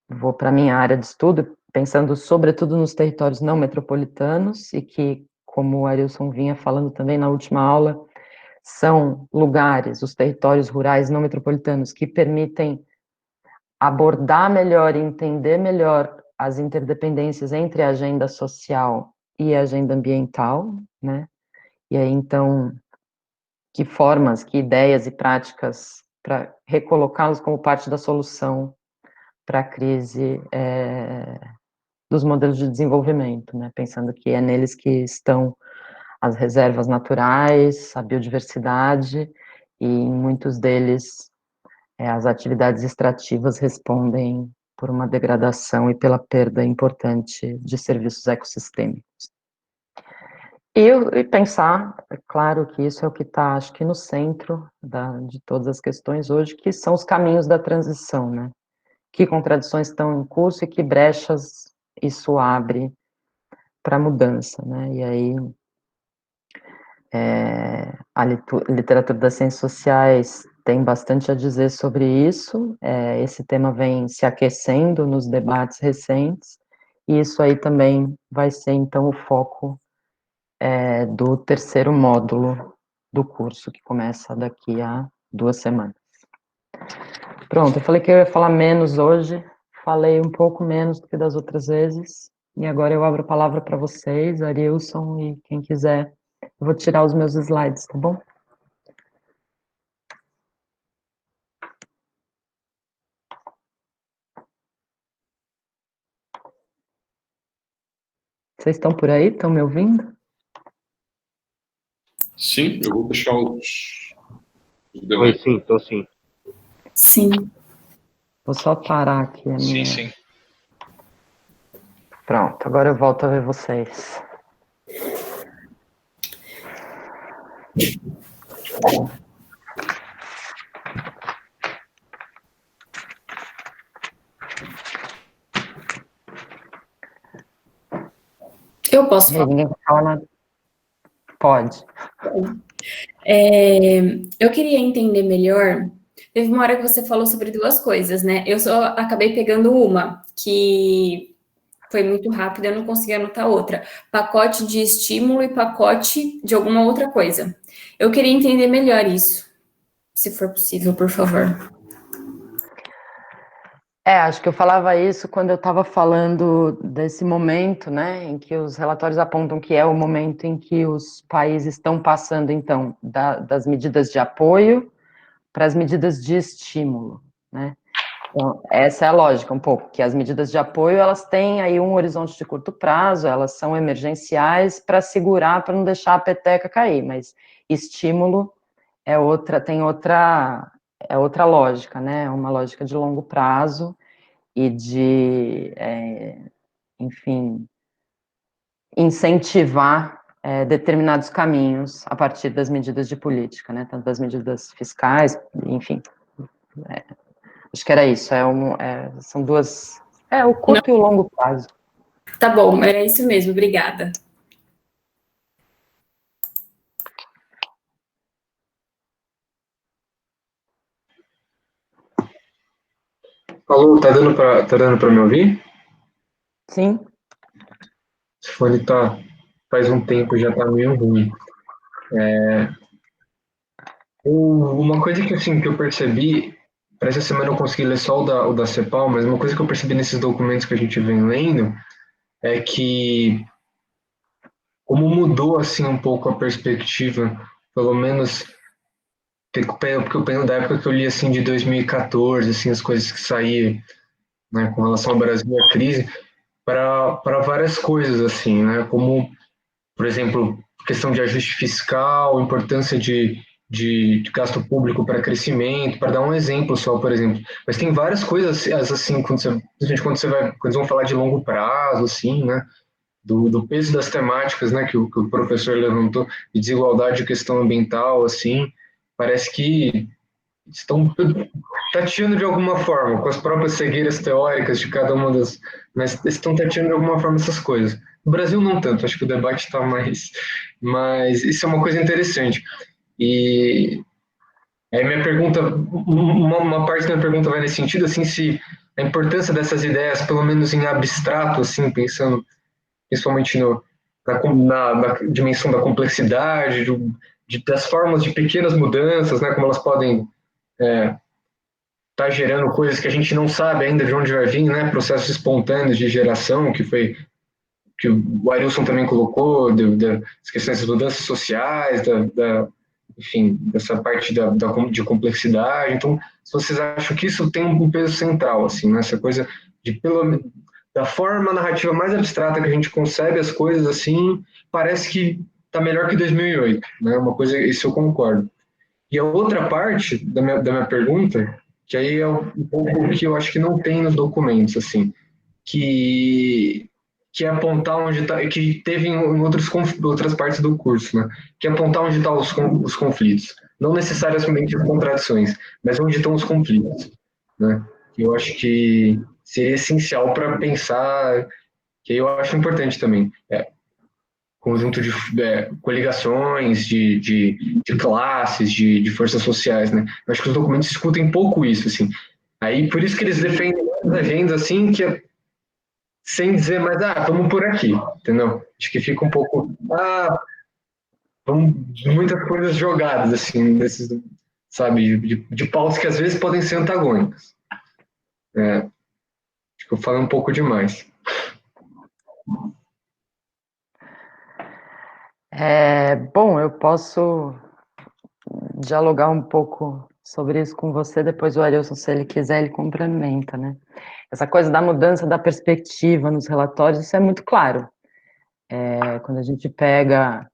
Speaker 2: vou para a minha área de estudo, pensando sobretudo nos territórios não metropolitanos, e que, como o Arilson vinha falando também na última aula, são lugares, os territórios rurais não metropolitanos, que permitem abordar melhor e entender melhor as interdependências entre a agenda social e a agenda ambiental, né? E aí, então, que formas, que ideias e práticas para recolocá-los como parte da solução para a crise dos modelos de desenvolvimento, né? Pensando que é neles que estão as reservas naturais, a biodiversidade, e em muitos deles as atividades extrativas respondem por uma degradação e pela perda importante de serviços ecossistêmicos. E pensar, é claro que isso é o que está, acho que no centro de todas as questões hoje, que são os caminhos da transição, né? Que contradições estão em curso e que brechas isso abre para a mudança, né? E aí a literatura das ciências sociais tem bastante a dizer sobre isso, esse tema vem se aquecendo nos debates recentes, e isso aí também vai ser, então, o foco do terceiro módulo do curso, que começa daqui a 2 semanas. Pronto, eu falei que eu ia falar menos hoje, falei um pouco menos do que das outras vezes, e agora eu abro a palavra para vocês, Arilson, e quem quiser. Eu vou tirar os meus slides, tá bom? Vocês estão por aí? Estão me ouvindo?
Speaker 1: Sim, eu vou deixar os
Speaker 3: Oi, sim, tô sim.
Speaker 4: Sim.
Speaker 2: Vou só parar aqui a minha...
Speaker 5: Sim.
Speaker 2: Pronto, agora eu volto a ver vocês.
Speaker 4: Eu posso falar?
Speaker 2: Ninguém fala. Pode.
Speaker 4: Eu queria entender melhor. Teve uma hora que você falou sobre duas coisas, né? Eu só acabei pegando uma, que foi muito rápida, eu não consegui anotar outra. Pacote de estímulo e pacote de alguma outra coisa. Eu queria entender melhor isso, se for possível, por favor.
Speaker 2: Acho que eu falava isso quando eu estava falando desse momento, né, em que os relatórios apontam que é o momento em que os países estão passando, então, das medidas de apoio para as medidas de estímulo, né. Então, essa é a lógica, um pouco, que as medidas de apoio, elas têm aí um horizonte de curto prazo, elas são emergenciais para segurar, para não deixar a peteca cair, mas estímulo é outra lógica, né, uma lógica de longo prazo, e de, enfim, incentivar determinados caminhos a partir das medidas de política, né, tanto das medidas fiscais, enfim, acho que era isso, são duas, o
Speaker 4: Não,
Speaker 2: curto e o longo prazo.
Speaker 4: tá bom, era isso mesmo, obrigada.
Speaker 5: Alô, tá dando pra me ouvir?
Speaker 2: Sim.
Speaker 5: Esse fone faz um tempo já tá meio ruim. Uma coisa que, assim, que eu percebi, para essa semana eu consegui ler só o da CEPAL, mas uma coisa que eu percebi nesses documentos que a gente vem lendo é que como mudou, assim, um pouco a perspectiva, pelo menos, porque eu penso da época que eu li, assim, de 2014, assim, as coisas que saíam, né, com relação ao Brasil e à crise, para várias coisas, assim, né, como por exemplo, questão de ajuste fiscal, importância de gasto público para crescimento, para dar um exemplo só, por exemplo. Mas tem várias coisas assim, quando eles vão falar de longo prazo, assim, né? Do peso das temáticas, né, que o professor levantou, de desigualdade e questão ambiental, assim, parece que estão tateando de alguma forma, com as próprias cegueiras teóricas de cada uma das. Mas estão tateando de alguma forma essas coisas. No Brasil, não tanto, acho que o debate está mais. Mas isso é uma coisa interessante. E aí, minha pergunta, uma parte da minha pergunta vai nesse sentido, assim, se a importância dessas ideias, pelo menos em abstrato, assim, pensando principalmente na dimensão da complexidade, das formas de pequenas mudanças, né, como elas podem tá gerando coisas que a gente não sabe ainda de onde vai vir, né? Processos espontâneos de geração, que o Arilson também colocou, das questões das mudanças sociais, enfim, dessa parte de complexidade. Então, se vocês acham que isso tem um peso central, assim, nessa coisa da forma narrativa mais abstrata que a gente concebe as coisas, assim, parece que está melhor que 2008, né? Uma coisa, isso eu concordo. E a outra parte da minha pergunta, que aí é um pouco que eu acho que não tem nos documentos, assim, que, que é apontar onde está, que teve em outras partes do curso, né? Que é apontar onde estão os conflitos. Não necessariamente as contradições, mas onde estão os conflitos, né? Que eu acho que seria essencial para pensar, que eu acho importante também. Conjunto de coligações, de classes, de forças sociais, né? Eu acho que os documentos discutem pouco isso, assim. Aí, por isso que eles defendem as agendas, assim, sem dizer mais, vamos por aqui, entendeu? Acho que fica um pouco, vamos, muitas coisas jogadas, assim, desses, sabe, de pautas que às vezes podem ser antagônicas. Acho que eu falei um pouco demais.
Speaker 2: Bom, eu posso dialogar um pouco sobre isso com você, depois o Arilson, se ele quiser, ele complementa, né? Essa coisa da mudança da perspectiva nos relatórios, isso é muito claro. Quando a gente pega,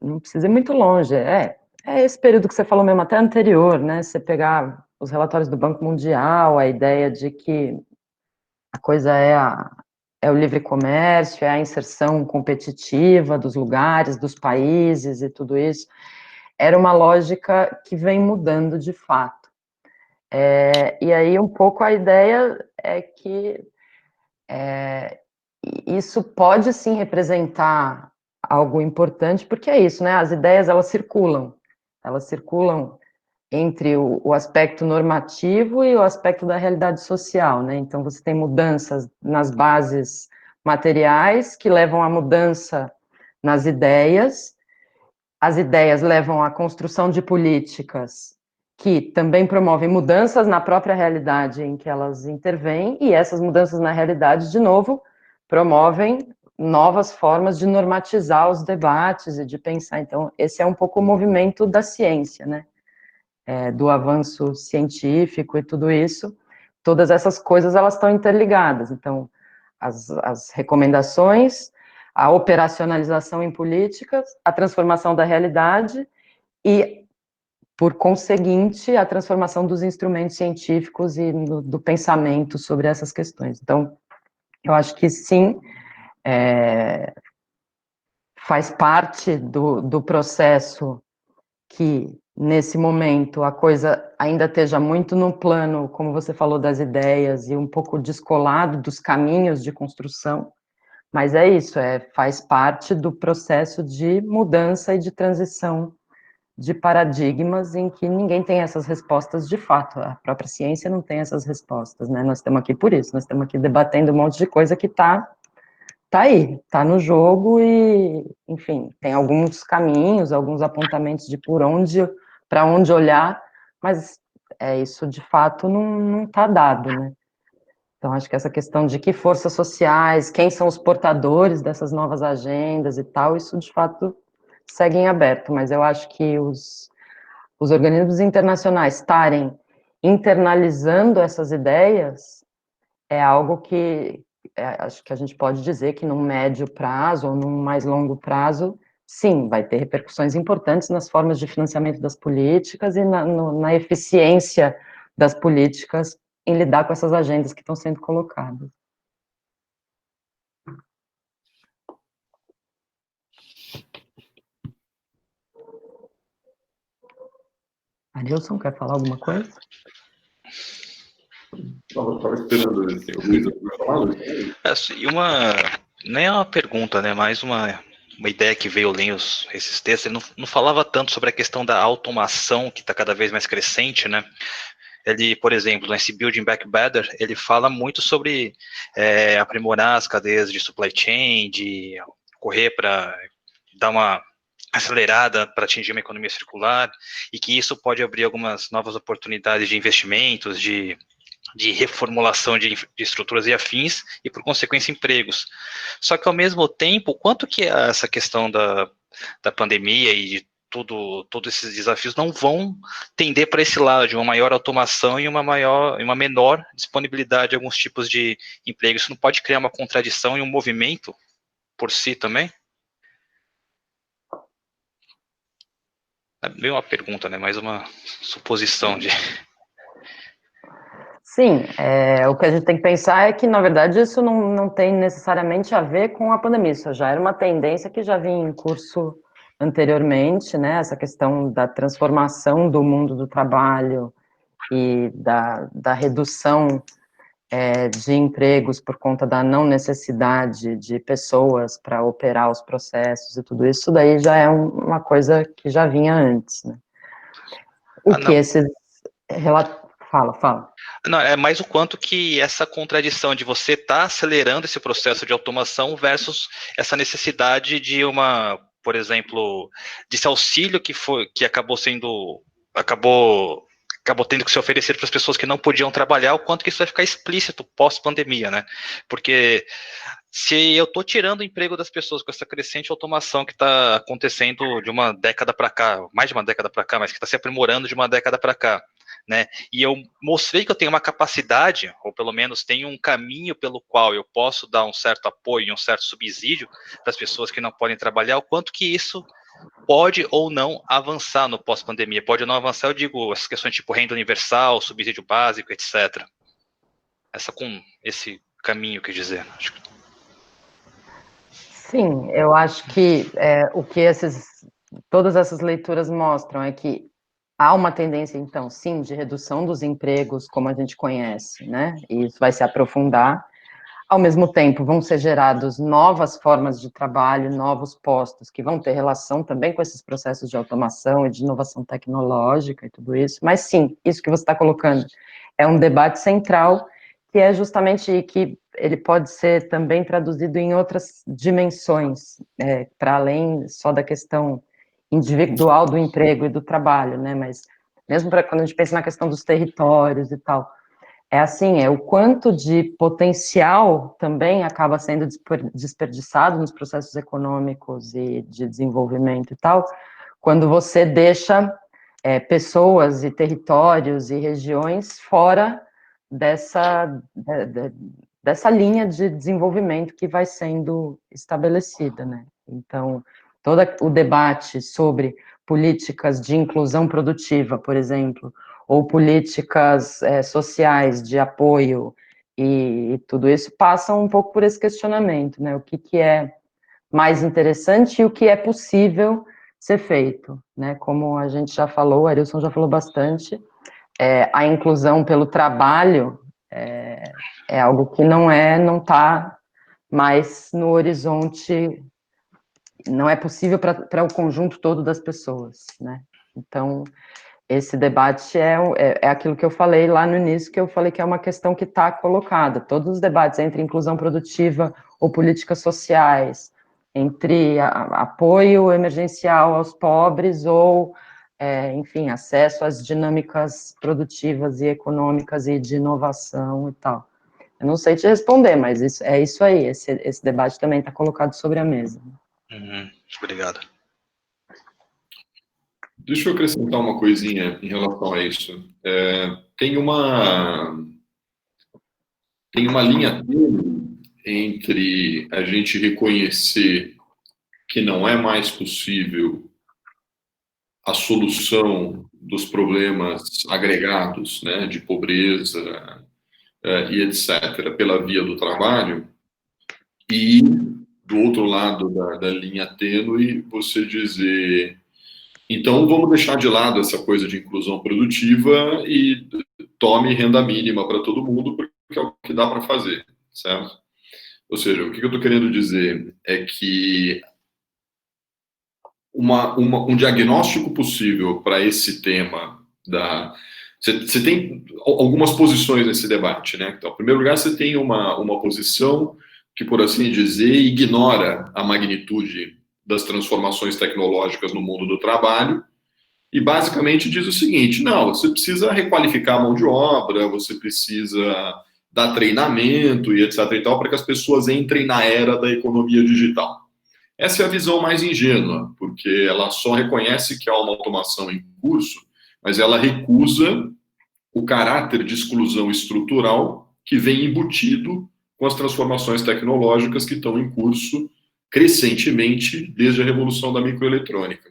Speaker 2: não precisa ir muito longe, esse período que você falou mesmo, até anterior, né? Você pegar os relatórios do Banco Mundial, a ideia de que a coisa é o livre comércio, é a inserção competitiva dos lugares, dos países e tudo isso. era uma lógica que vem mudando de fato. E aí um pouco a ideia é que isso pode sim representar algo importante, porque é isso, né? As ideias elas circulam entre o aspecto normativo e o aspecto da realidade social, né? Então você tem mudanças nas bases materiais que levam à mudança nas ideias, as ideias levam à construção de políticas que também promovem mudanças na própria realidade em que elas intervêm, e essas mudanças na realidade, de novo, promovem novas formas de normatizar os debates e de pensar. Então, esse é um pouco o movimento da ciência, né? Do avanço científico e tudo isso. Todas essas coisas, elas estão interligadas. Então, as recomendações, a operacionalização em políticas, a transformação da realidade e, por conseguinte, a transformação dos instrumentos científicos e do pensamento sobre essas questões. Então, eu acho que sim, faz parte do processo que, nesse momento, a coisa ainda esteja muito no plano, como você falou, das ideias e um pouco descolado dos caminhos de construção, mas é isso, faz parte do processo de mudança e de transição de paradigmas em que ninguém tem essas respostas de fato, a própria ciência não tem essas respostas, né? Nós estamos aqui por isso, nós estamos aqui debatendo um monte de coisa que está aí, está no jogo e, enfim, tem alguns caminhos, alguns apontamentos de para onde olhar, mas isso de fato não está dado, né? Então, acho que essa questão de que forças sociais, quem são os portadores dessas novas agendas e tal, isso de fato segue em aberto, mas eu acho que os organismos internacionais estarem internalizando essas ideias é algo que acho que a gente pode dizer que num médio prazo ou num mais longo prazo, sim, vai ter repercussões importantes nas formas de financiamento das políticas e na eficiência das políticas em lidar com essas agendas que estão sendo colocadas. Arilson, quer falar alguma coisa?
Speaker 1: Estava esperando assim, o Luiz vai falar.
Speaker 6: Nem é uma pergunta, né? Mais uma ideia que veio lendo esses textos. Ele não falava tanto sobre a questão da automação, que está cada vez mais crescente, né? Ele, por exemplo, nesse Building Back Better, ele fala muito sobre aprimorar as cadeias de supply chain, de correr para dar uma acelerada para atingir uma economia circular, e que isso pode abrir algumas novas oportunidades de investimentos, de reformulação de estruturas e afins, e por consequência empregos. Só que ao mesmo tempo, quanto que essa questão da pandemia e de todos esses desafios não vão tender para esse lado de uma maior automação e uma menor disponibilidade de alguns tipos de emprego? Isso não pode criar uma contradição e um movimento por si também? É meio uma pergunta, né? Mais uma suposição de...
Speaker 2: Sim, o que a gente tem que pensar é que, na verdade, isso não tem necessariamente a ver com a pandemia, isso já era uma tendência que já vinha em curso anteriormente, né, essa questão da transformação do mundo do trabalho e da redução de empregos por conta da não necessidade de pessoas para operar os processos e tudo isso daí já é uma coisa que já vinha antes, né. Fala.
Speaker 6: Não, é mais o quanto que essa contradição de você estar acelerando esse processo de automação versus essa necessidade de por exemplo, desse auxílio que acabou tendo que ser oferecido para as pessoas que não podiam trabalhar, o quanto que isso vai ficar explícito pós-pandemia, né? Porque se eu estou tirando o emprego das pessoas com essa crescente automação que está acontecendo de uma década para cá, mais de uma década para cá, mas que está se aprimorando de uma década para cá, né? E eu mostrei que eu tenho uma capacidade, ou pelo menos tenho um caminho pelo qual eu posso dar um certo apoio, um certo subsídio para as pessoas que não podem trabalhar, o quanto que isso pode ou não avançar no pós-pandemia. Pode ou não avançar, eu digo, essas questões tipo renda universal, subsídio básico, etc. Com esse caminho, quer dizer.
Speaker 2: Sim, eu acho que o que esses todas essas leituras mostram é que há uma tendência, então, sim, de redução dos empregos, como a gente conhece, né? E isso vai se aprofundar. Ao mesmo tempo, vão ser gerados novas formas de trabalho, novos postos, que vão ter relação também com esses processos de automação e de inovação tecnológica e tudo isso. Mas, sim, isso que você está colocando é um debate central, que é justamente que ele pode ser também traduzido em outras dimensões, para além só da questão individual do emprego e do trabalho, né? Mas mesmo para quando a gente pensa na questão dos territórios e tal, é assim, é o quanto de potencial também acaba sendo desperdiçado nos processos econômicos e de desenvolvimento e tal, quando você deixa pessoas e territórios e regiões fora dessa linha de desenvolvimento que vai sendo estabelecida, né? Então, todo o debate sobre políticas de inclusão produtiva, por exemplo, ou políticas sociais de apoio e tudo isso passa um pouco por esse questionamento, né? O que é mais interessante e o que é possível ser feito, né? Como a gente já falou, o Arilson já falou bastante, a inclusão pelo trabalho é algo que não está mais no horizonte, não é possível para o conjunto todo das pessoas, né? Então, esse debate é aquilo que eu falei lá no início, que eu falei que é uma questão que está colocada. Todos os debates entre inclusão produtiva ou políticas sociais, entre apoio emergencial aos pobres ou, enfim, acesso às dinâmicas produtivas e econômicas e de inovação e tal. Eu não sei te responder, mas é isso aí, esse debate também está colocado sobre a mesa.
Speaker 6: Obrigado.
Speaker 1: Deixa eu acrescentar uma coisinha em relação a isso. Tem uma linha tênue entre a gente reconhecer que não é mais possível a solução dos problemas agregados, né, de pobreza e etc., pela via do trabalho, e, do outro lado da linha tênue, você dizer, então vamos deixar de lado essa coisa de inclusão produtiva e tome renda mínima para todo mundo, porque é o que dá para fazer, certo? Ou seja, o que eu estou querendo dizer é que um diagnóstico possível para esse tema você tem algumas posições nesse debate, né? Então, em primeiro lugar, você tem uma posição que, por assim dizer, ignora a magnitude das transformações tecnológicas no mundo do trabalho e basicamente diz o seguinte: não, você precisa requalificar a mão de obra, você precisa dar treinamento e etc. e tal, para que as pessoas entrem na era da economia digital. Essa é a visão mais ingênua, porque ela só reconhece que há uma automação em curso, mas ela recusa o caráter de exclusão estrutural que vem embutido com as transformações tecnológicas que estão em curso crescentemente desde a revolução da microeletrônica.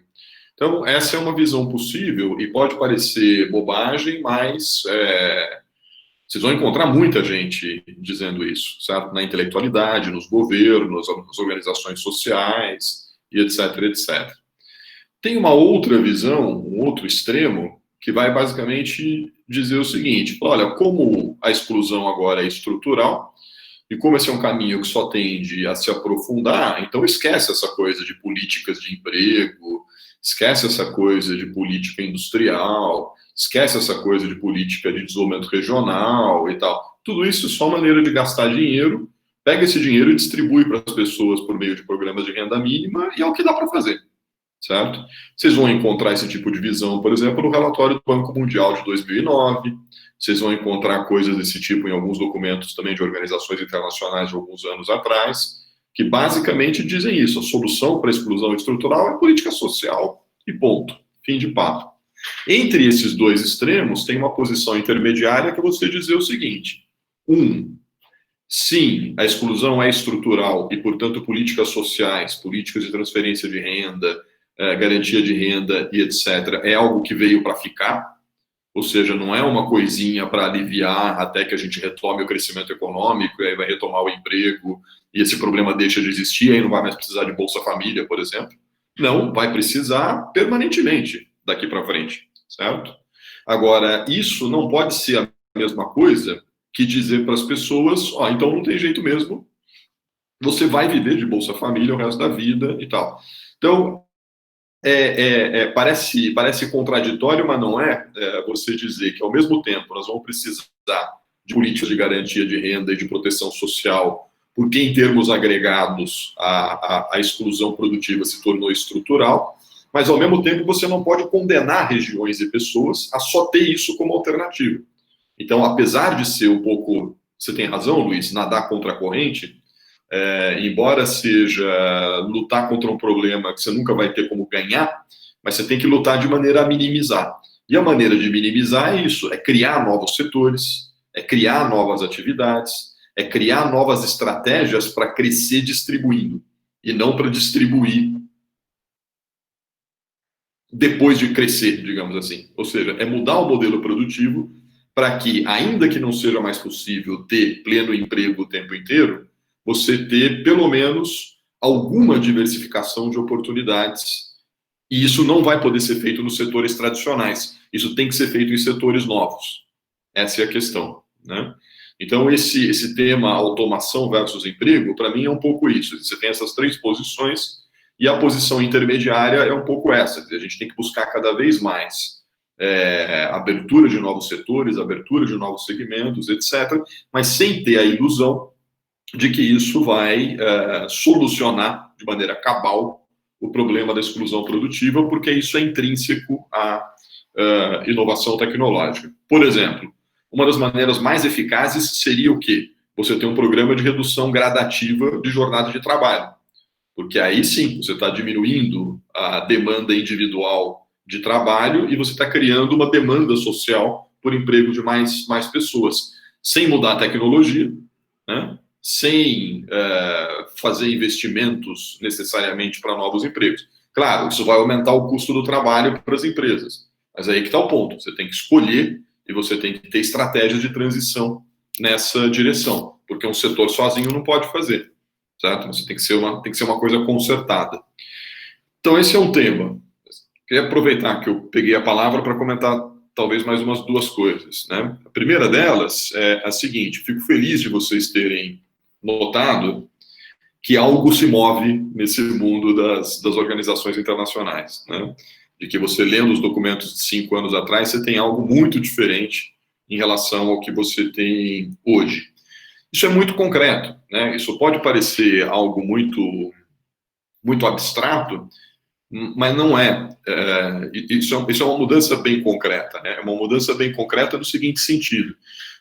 Speaker 1: Então, essa é uma visão possível e pode parecer bobagem, mas vocês vão encontrar muita gente dizendo isso, certo? Na intelectualidade, nos governos, nas organizações sociais, e etc, etc. Tem uma outra visão, um outro extremo, que vai basicamente dizer o seguinte: olha, como a exclusão agora é estrutural, e como esse é um caminho que só tende a se aprofundar, então esquece essa coisa de políticas de emprego, esquece essa coisa de política industrial, esquece essa coisa de política de desenvolvimento regional e tal. Tudo isso é só maneira de gastar dinheiro, pega esse dinheiro e distribui para as pessoas por meio de programas de renda mínima, e é o que dá para fazer, certo? Vocês vão encontrar esse tipo de visão, por exemplo, no relatório do Banco Mundial de 2009, vocês vão encontrar coisas desse tipo em alguns documentos também de organizações internacionais de alguns anos atrás, que basicamente dizem isso: a solução para a exclusão estrutural é política social e ponto, fim de papo. Entre esses dois extremos, tem uma posição intermediária que é você dizer o seguinte: sim, a exclusão é estrutural e, portanto, políticas sociais, políticas de transferência de renda, garantia de renda e etc., é algo que veio para ficar, ou seja, não é uma coisinha para aliviar até que a gente retome o crescimento econômico, e aí vai retomar o emprego, e esse problema deixa de existir, aí não vai mais precisar de Bolsa Família, por exemplo. Não, vai precisar permanentemente daqui para frente, certo? Agora, isso não pode ser a mesma coisa que dizer para as pessoas, ó, então não tem jeito mesmo, você vai viver de Bolsa Família o resto da vida e tal. Então, parece contraditório, mas não é, você dizer que, ao mesmo tempo, nós vamos precisar de políticas de garantia de renda e de proteção social, porque, em termos agregados, a exclusão produtiva se tornou estrutural, mas, ao mesmo tempo, você não pode condenar regiões e pessoas a só ter isso como alternativa. Então, apesar de ser um pouco, você tem razão, Luiz, nadar contra a corrente, embora seja lutar contra um problema que você nunca vai ter como ganhar, mas você tem que lutar de maneira a minimizar. E a maneira de minimizar é isso, é criar novos setores, é criar novas atividades, é criar novas estratégias para crescer distribuindo, e não para distribuir depois de crescer, digamos assim. Ou seja, é mudar o modelo produtivo para que, ainda que não seja mais possível ter pleno emprego o tempo inteiro, você ter, pelo menos, alguma diversificação de oportunidades. E isso não vai poder ser feito nos setores tradicionais. Isso tem que ser feito em setores novos. Essa é a questão, né? Então, esse tema automação versus emprego, para mim, é um pouco isso. Você tem essas três posições e a posição intermediária é um pouco essa. A gente tem que buscar cada vez mais abertura de novos setores, abertura de novos segmentos, etc., mas sem ter a ilusão de que isso vai solucionar de maneira cabal o problema da exclusão produtiva, porque isso é intrínseco à inovação tecnológica. Por exemplo, uma das maneiras mais eficazes seria o quê? Você ter um programa de redução gradativa de jornada de trabalho, porque aí sim você está diminuindo a demanda individual de trabalho e você está criando uma demanda social por emprego de mais pessoas, sem mudar a tecnologia, né? Sem fazer investimentos necessariamente para novos empregos. Claro, isso vai aumentar o custo do trabalho para as empresas, mas aí que está o ponto, você tem que escolher e você tem que ter estratégias de transição nessa direção, porque um setor sozinho não pode fazer, certo? Você tem que ser uma coisa concertada. Então, esse é um tema. Queria aproveitar que eu peguei a palavra para comentar talvez mais umas duas coisas, né? A primeira delas é a seguinte: fico feliz de vocês terem notado que algo se move nesse mundo das organizações internacionais, né? De que você, lendo os documentos de 5 anos atrás, você tem algo muito diferente em relação ao que você tem hoje. Isso é muito concreto, né? Isso pode parecer algo muito abstrato, mas não é. Isso é uma mudança bem concreta, né? É uma mudança bem concreta no seguinte sentido: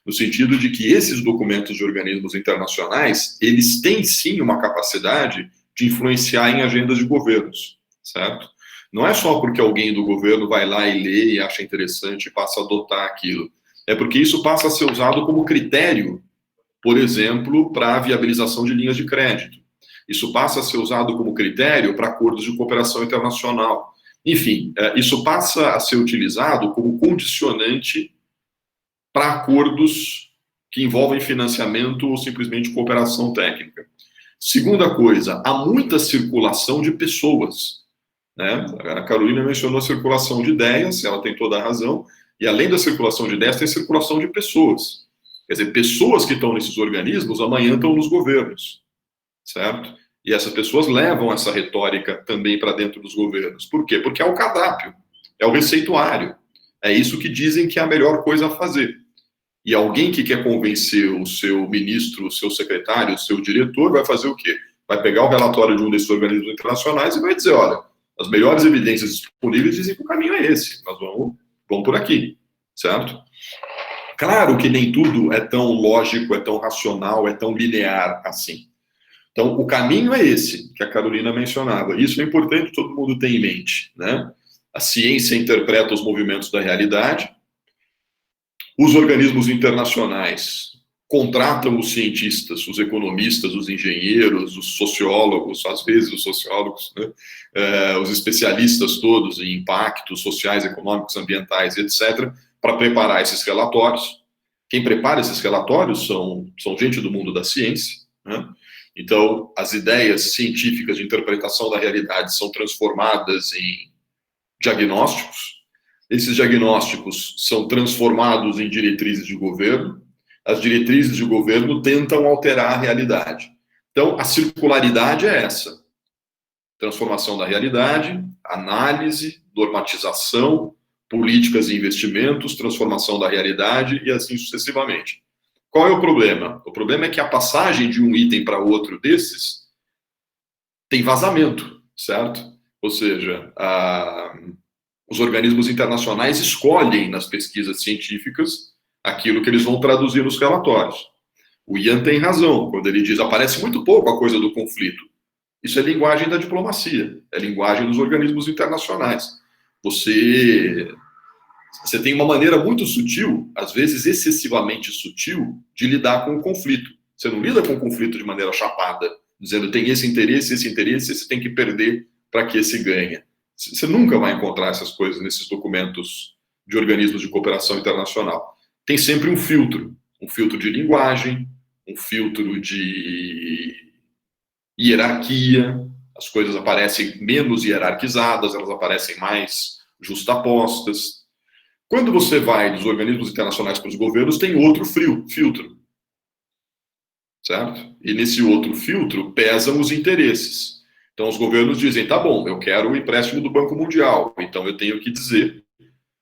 Speaker 1: no sentido de que esses documentos de organismos internacionais, eles têm sim uma capacidade de influenciar em agendas de governos, certo? Não é só porque alguém do governo vai lá e lê e acha interessante e passa a adotar aquilo. É porque isso passa a ser usado como critério, por exemplo, para a viabilização de linhas de crédito. Isso passa a ser usado como critério para acordos de cooperação internacional. Enfim, isso passa a ser utilizado como condicionante para acordos que envolvem financiamento ou simplesmente cooperação técnica. Segunda coisa, há muita circulação de pessoas, né? A Carolina mencionou a circulação de ideias, ela tem toda a razão, e além da circulação de ideias, tem circulação de pessoas. Quer dizer, pessoas que estão nesses organismos amanhã estão nos governos, certo? E essas pessoas levam essa retórica também para dentro dos governos. Por quê? Porque é o cardápio, é o receituário. É isso que dizem que é a melhor coisa a fazer. E alguém que quer convencer o seu ministro, o seu secretário, o seu diretor, vai fazer o quê? Vai pegar o relatório de um desses organismos internacionais e vai dizer, olha, as melhores evidências disponíveis dizem que o caminho é esse, nós vamos por aqui, certo? Claro que nem tudo é tão lógico, é tão racional, é tão linear assim. Então, o caminho é esse, que a Carolina mencionava. Isso é importante todo mundo ter em mente, né? A ciência interpreta os movimentos da realidade, os organismos internacionais contratam os cientistas, os economistas, os engenheiros, os sociólogos, às vezes os sociólogos, né? Os especialistas todos em impactos sociais, econômicos, ambientais, etc., para preparar esses relatórios. Quem prepara esses relatórios são gente do mundo da ciência, né? Então, as ideias científicas de interpretação da realidade são transformadas em diagnósticos. Esses diagnósticos são transformados em diretrizes de governo. As diretrizes de governo tentam alterar a realidade. Então, a circularidade é essa. Transformação da realidade, análise, normatização, políticas e investimentos, transformação da realidade e assim sucessivamente. Qual é o problema? O problema é que a passagem de um item para outro desses tem vazamento, certo? Ou seja, os organismos internacionais escolhem nas pesquisas científicas aquilo que eles vão traduzir nos relatórios. O Ian tem razão quando ele diz aparece muito pouco a coisa do conflito. Isso é linguagem da diplomacia, é linguagem dos organismos internacionais. Você tem uma maneira muito sutil, às vezes excessivamente sutil, de lidar com o conflito. Você não lida com o conflito de maneira chapada, dizendo tem esse interesse, você tem que perder para que esse ganhe. Você nunca vai encontrar essas coisas nesses documentos de organismos de cooperação internacional. Tem sempre um filtro de linguagem, um filtro de hierarquia, as coisas aparecem menos hierarquizadas, elas aparecem mais justapostas. Quando você vai dos organismos internacionais para os governos, tem outro filtro, certo? E nesse outro filtro pesam os interesses. Então os governos dizem, tá bom, eu quero o empréstimo do Banco Mundial, então eu tenho que dizer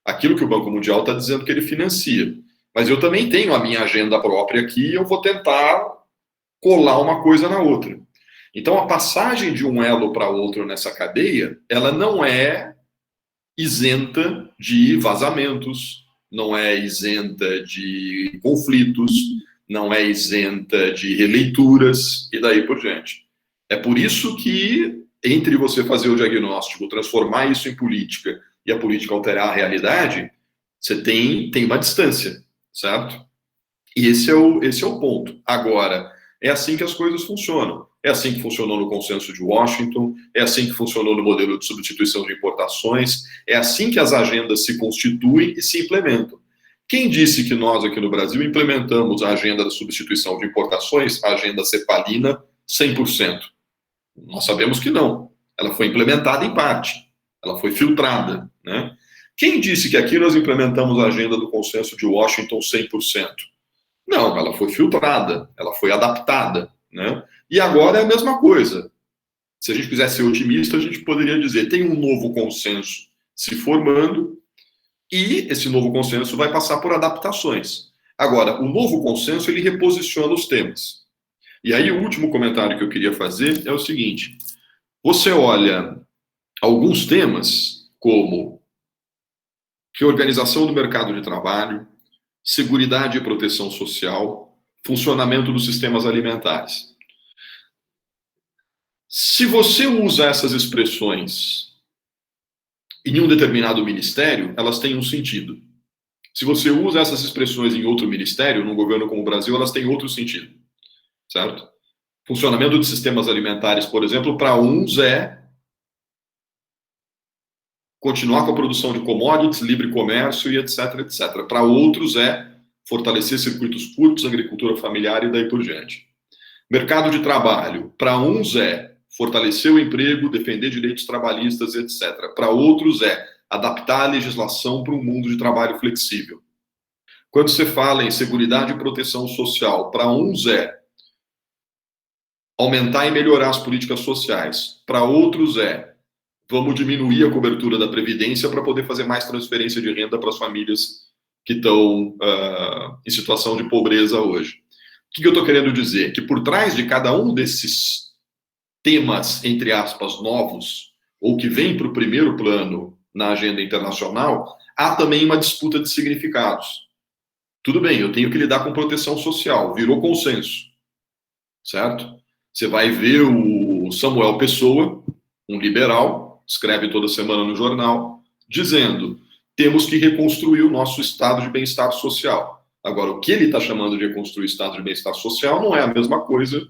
Speaker 1: aquilo que o Banco Mundial está dizendo que ele financia. Mas eu também tenho a minha agenda própria aqui e eu vou tentar colar uma coisa na outra. Então a passagem de um elo para outro nessa cadeia, ela não é isenta de vazamentos, não é isenta de conflitos, não é isenta de releituras e daí por diante. É por isso que, entre você fazer o diagnóstico, transformar isso em política e a política alterar a realidade, você tem uma distância, certo? E esse é o ponto. Agora, é assim que as coisas funcionam. É assim que funcionou no Consenso de Washington, é assim que funcionou no modelo de substituição de importações, é assim que as agendas se constituem e se implementam. Quem disse que nós aqui no Brasil implementamos a agenda da substituição de importações, a agenda cepalina, 100%? Nós sabemos que não. Ela foi implementada em parte, ela foi filtrada, né? Quem disse que aqui nós implementamos a agenda do Consenso de Washington 100%? Não, ela foi filtrada, ela foi adaptada, né? E agora é a mesma coisa. Se a gente quiser ser otimista, a gente poderia dizer, tem um novo consenso se formando e esse novo consenso vai passar por adaptações. Agora, o novo consenso, ele reposiciona os temas. E aí, o último comentário que eu queria fazer é o seguinte. Você olha alguns temas como reorganização do mercado de trabalho, seguridade e proteção social, funcionamento dos sistemas alimentares. Se você usa essas expressões em um determinado ministério, elas têm um sentido. Se você usa essas expressões em outro ministério, num governo como o Brasil, elas têm outro sentido, certo? Funcionamento de sistemas alimentares, por exemplo, para uns é continuar com a produção de commodities, livre comércio e etc, etc. Para outros é fortalecer circuitos curtos, agricultura familiar e daí por diante. Mercado de trabalho, para uns é fortalecer o emprego, defender direitos trabalhistas, etc. Para outros é adaptar a legislação para um mundo de trabalho flexível. Quando você fala em seguridade e proteção social, para uns é aumentar e melhorar as políticas sociais. Para outros é vamos diminuir a cobertura da Previdência para poder fazer mais transferência de renda para as famílias que estão em situação de pobreza hoje. O que eu estou querendo dizer? Que por trás de cada um desses temas, entre aspas, novos, ou que vem para o primeiro plano na agenda internacional, há também uma disputa de significados. Tudo bem, eu tenho que lidar com proteção social, virou consenso, certo? Você vai ver o Samuel Pessoa, um liberal, escreve toda semana no jornal, dizendo, temos que reconstruir o nosso estado de bem-estar social. Agora, o que ele está chamando de reconstruir o estado de bem-estar social não é a mesma coisa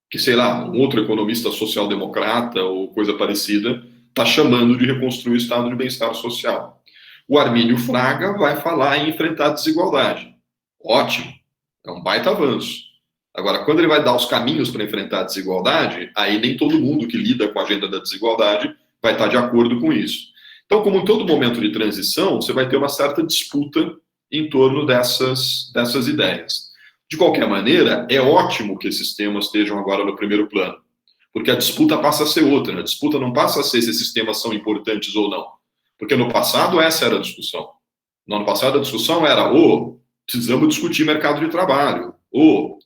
Speaker 1: que, sei lá, um outro economista social-democrata ou coisa parecida está chamando de reconstruir o estado de bem-estar social. O Armínio Fraga vai falar em enfrentar a desigualdade. Ótimo. É um baita avanço. Agora, quando ele vai dar os caminhos para enfrentar a desigualdade, aí nem todo mundo que lida com a agenda da desigualdade vai estar de acordo com isso. Então, como em todo momento de transição, você vai ter uma certa disputa em torno dessas ideias. De qualquer maneira, é ótimo que esses temas estejam agora no primeiro plano, porque a disputa passa a ser outra. A disputa não passa a ser se esses temas são importantes ou não, porque no passado essa era a discussão. No ano passado a discussão era, precisamos discutir mercado de trabalho,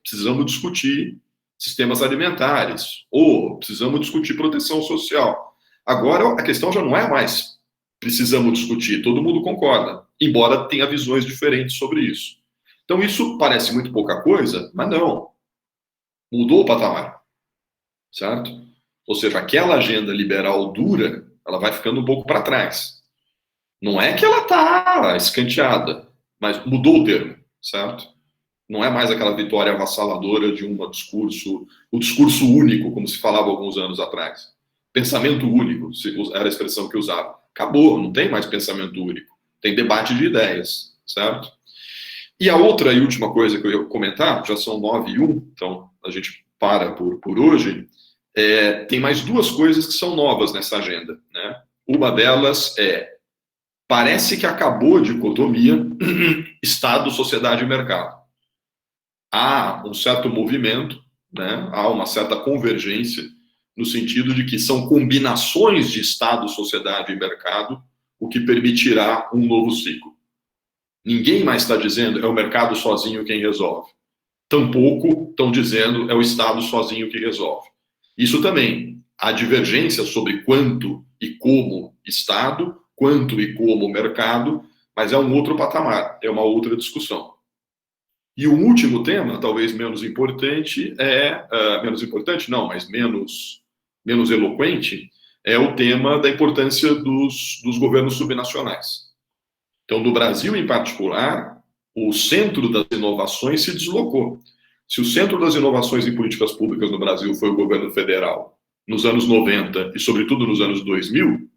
Speaker 1: precisamos discutir sistemas alimentares, precisamos discutir proteção social. Agora a questão já não é mais precisamos discutir, todo mundo concorda, embora tenha visões diferentes sobre isso. Então isso parece muito pouca coisa, mas não. Mudou o patamar, certo? Ou seja, aquela agenda liberal dura, ela vai ficando um pouco para trás. Não é que ela está escanteada, mas mudou o termo, certo? Não é mais aquela vitória avassaladora de o discurso único, como se falava alguns anos atrás. Pensamento único, era a expressão que usava. Acabou, não tem mais pensamento único. Tem debate de ideias, certo? E a outra e última coisa que eu ia comentar, já são 9h01, então a gente para por hoje, tem mais duas coisas que são novas nessa agenda, né? Uma delas parece que acabou a dicotomia Estado, sociedade e mercado. Há um certo movimento, né? Há uma certa convergência no sentido de que são combinações de Estado, sociedade e mercado o que permitirá um novo ciclo. Ninguém mais está dizendo é o mercado sozinho quem resolve. Tampouco estão dizendo é o Estado sozinho que resolve. Isso também, há divergência sobre quanto e como Estado, quanto e como mercado, mas é um outro patamar, é uma outra discussão. E o último tema, talvez menos importante, menos eloquente, é o tema da importância dos governos subnacionais. Então, no Brasil, em particular, o centro das inovações se deslocou. Se o centro das inovações em políticas públicas no Brasil foi o governo federal nos anos 90 e, sobretudo, nos anos 2000,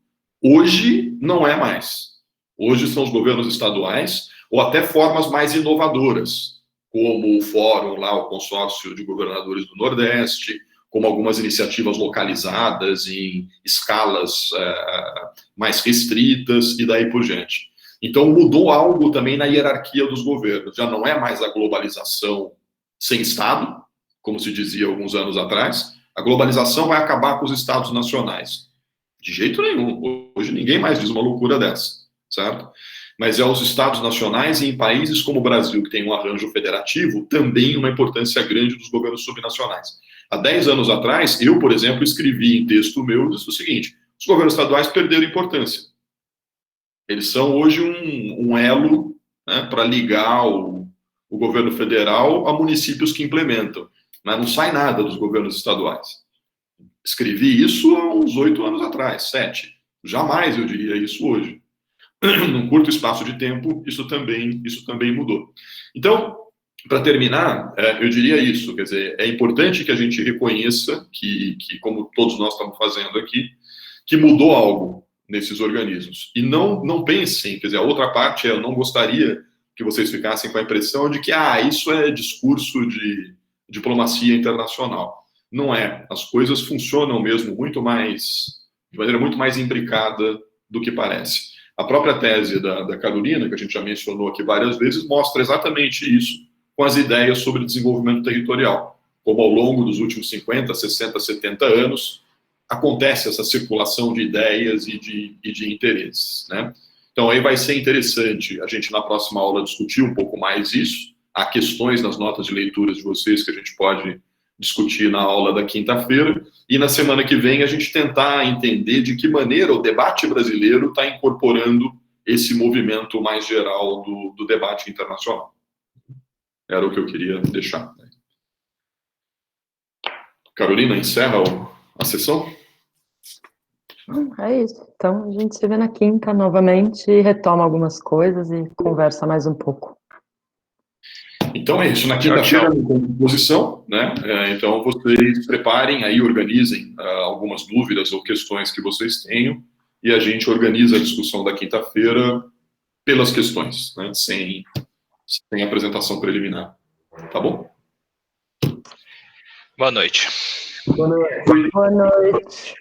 Speaker 1: hoje não é mais. Hoje são os governos estaduais ou até formas mais inovadoras, como o Fórum, lá, o Consórcio de Governadores do Nordeste, como algumas iniciativas localizadas em escalas mais restritas e daí por diante. Então, mudou algo também na hierarquia dos governos. Já não é mais a globalização sem Estado, como se dizia alguns anos atrás. A globalização vai acabar com os Estados nacionais. De jeito nenhum. Hoje ninguém mais diz uma loucura dessa, certo? Mas é os Estados nacionais e em países como o Brasil, que tem um arranjo federativo, também uma importância grande dos governos subnacionais. Há 10 anos atrás, eu, por exemplo, escrevi em texto meu o seguinte: os governos estaduais perderam importância. Eles são hoje um elo, né, para ligar o governo federal a municípios que implementam, mas não sai nada dos governos estaduais. Escrevi isso há uns 8 anos atrás, 7. Jamais eu diria isso hoje. Num curto espaço de tempo, isso também mudou. Então, para terminar, eu diria isso, quer dizer, é importante que a gente reconheça que, como todos nós estamos fazendo aqui, que mudou algo nesses organismos. E não pensem, quer dizer, a outra parte eu não gostaria que vocês ficassem com a impressão de que, isso é discurso de diplomacia internacional. Não é. As coisas funcionam mesmo de maneira muito mais imbricada do que parece. A própria tese da Carolina, que a gente já mencionou aqui várias vezes, mostra exatamente isso com as ideias sobre desenvolvimento territorial. Como ao longo dos últimos 50, 60, 70 anos, acontece essa circulação de ideias e de interesses, né? Então, aí vai ser interessante a gente, na próxima aula, discutir um pouco mais isso. Há questões nas notas de leituras de vocês que a gente pode discutir na aula da quinta-feira, e na semana que vem a gente tentar entender de que maneira o debate brasileiro está incorporando esse movimento mais geral do debate internacional. Era o que eu queria deixar. Carolina, encerra a sessão?
Speaker 2: É isso. Então, a gente se vê na quinta novamente, retoma algumas coisas e conversa mais um pouco.
Speaker 1: Então é isso, na quinta-feira, composição, né? Então vocês preparem aí, organizem algumas dúvidas ou questões que vocês tenham, e a gente organiza a discussão da quinta-feira pelas questões, né? Sem apresentação preliminar. Tá bom?
Speaker 6: Boa noite.
Speaker 5: Boa noite.
Speaker 2: Boa noite.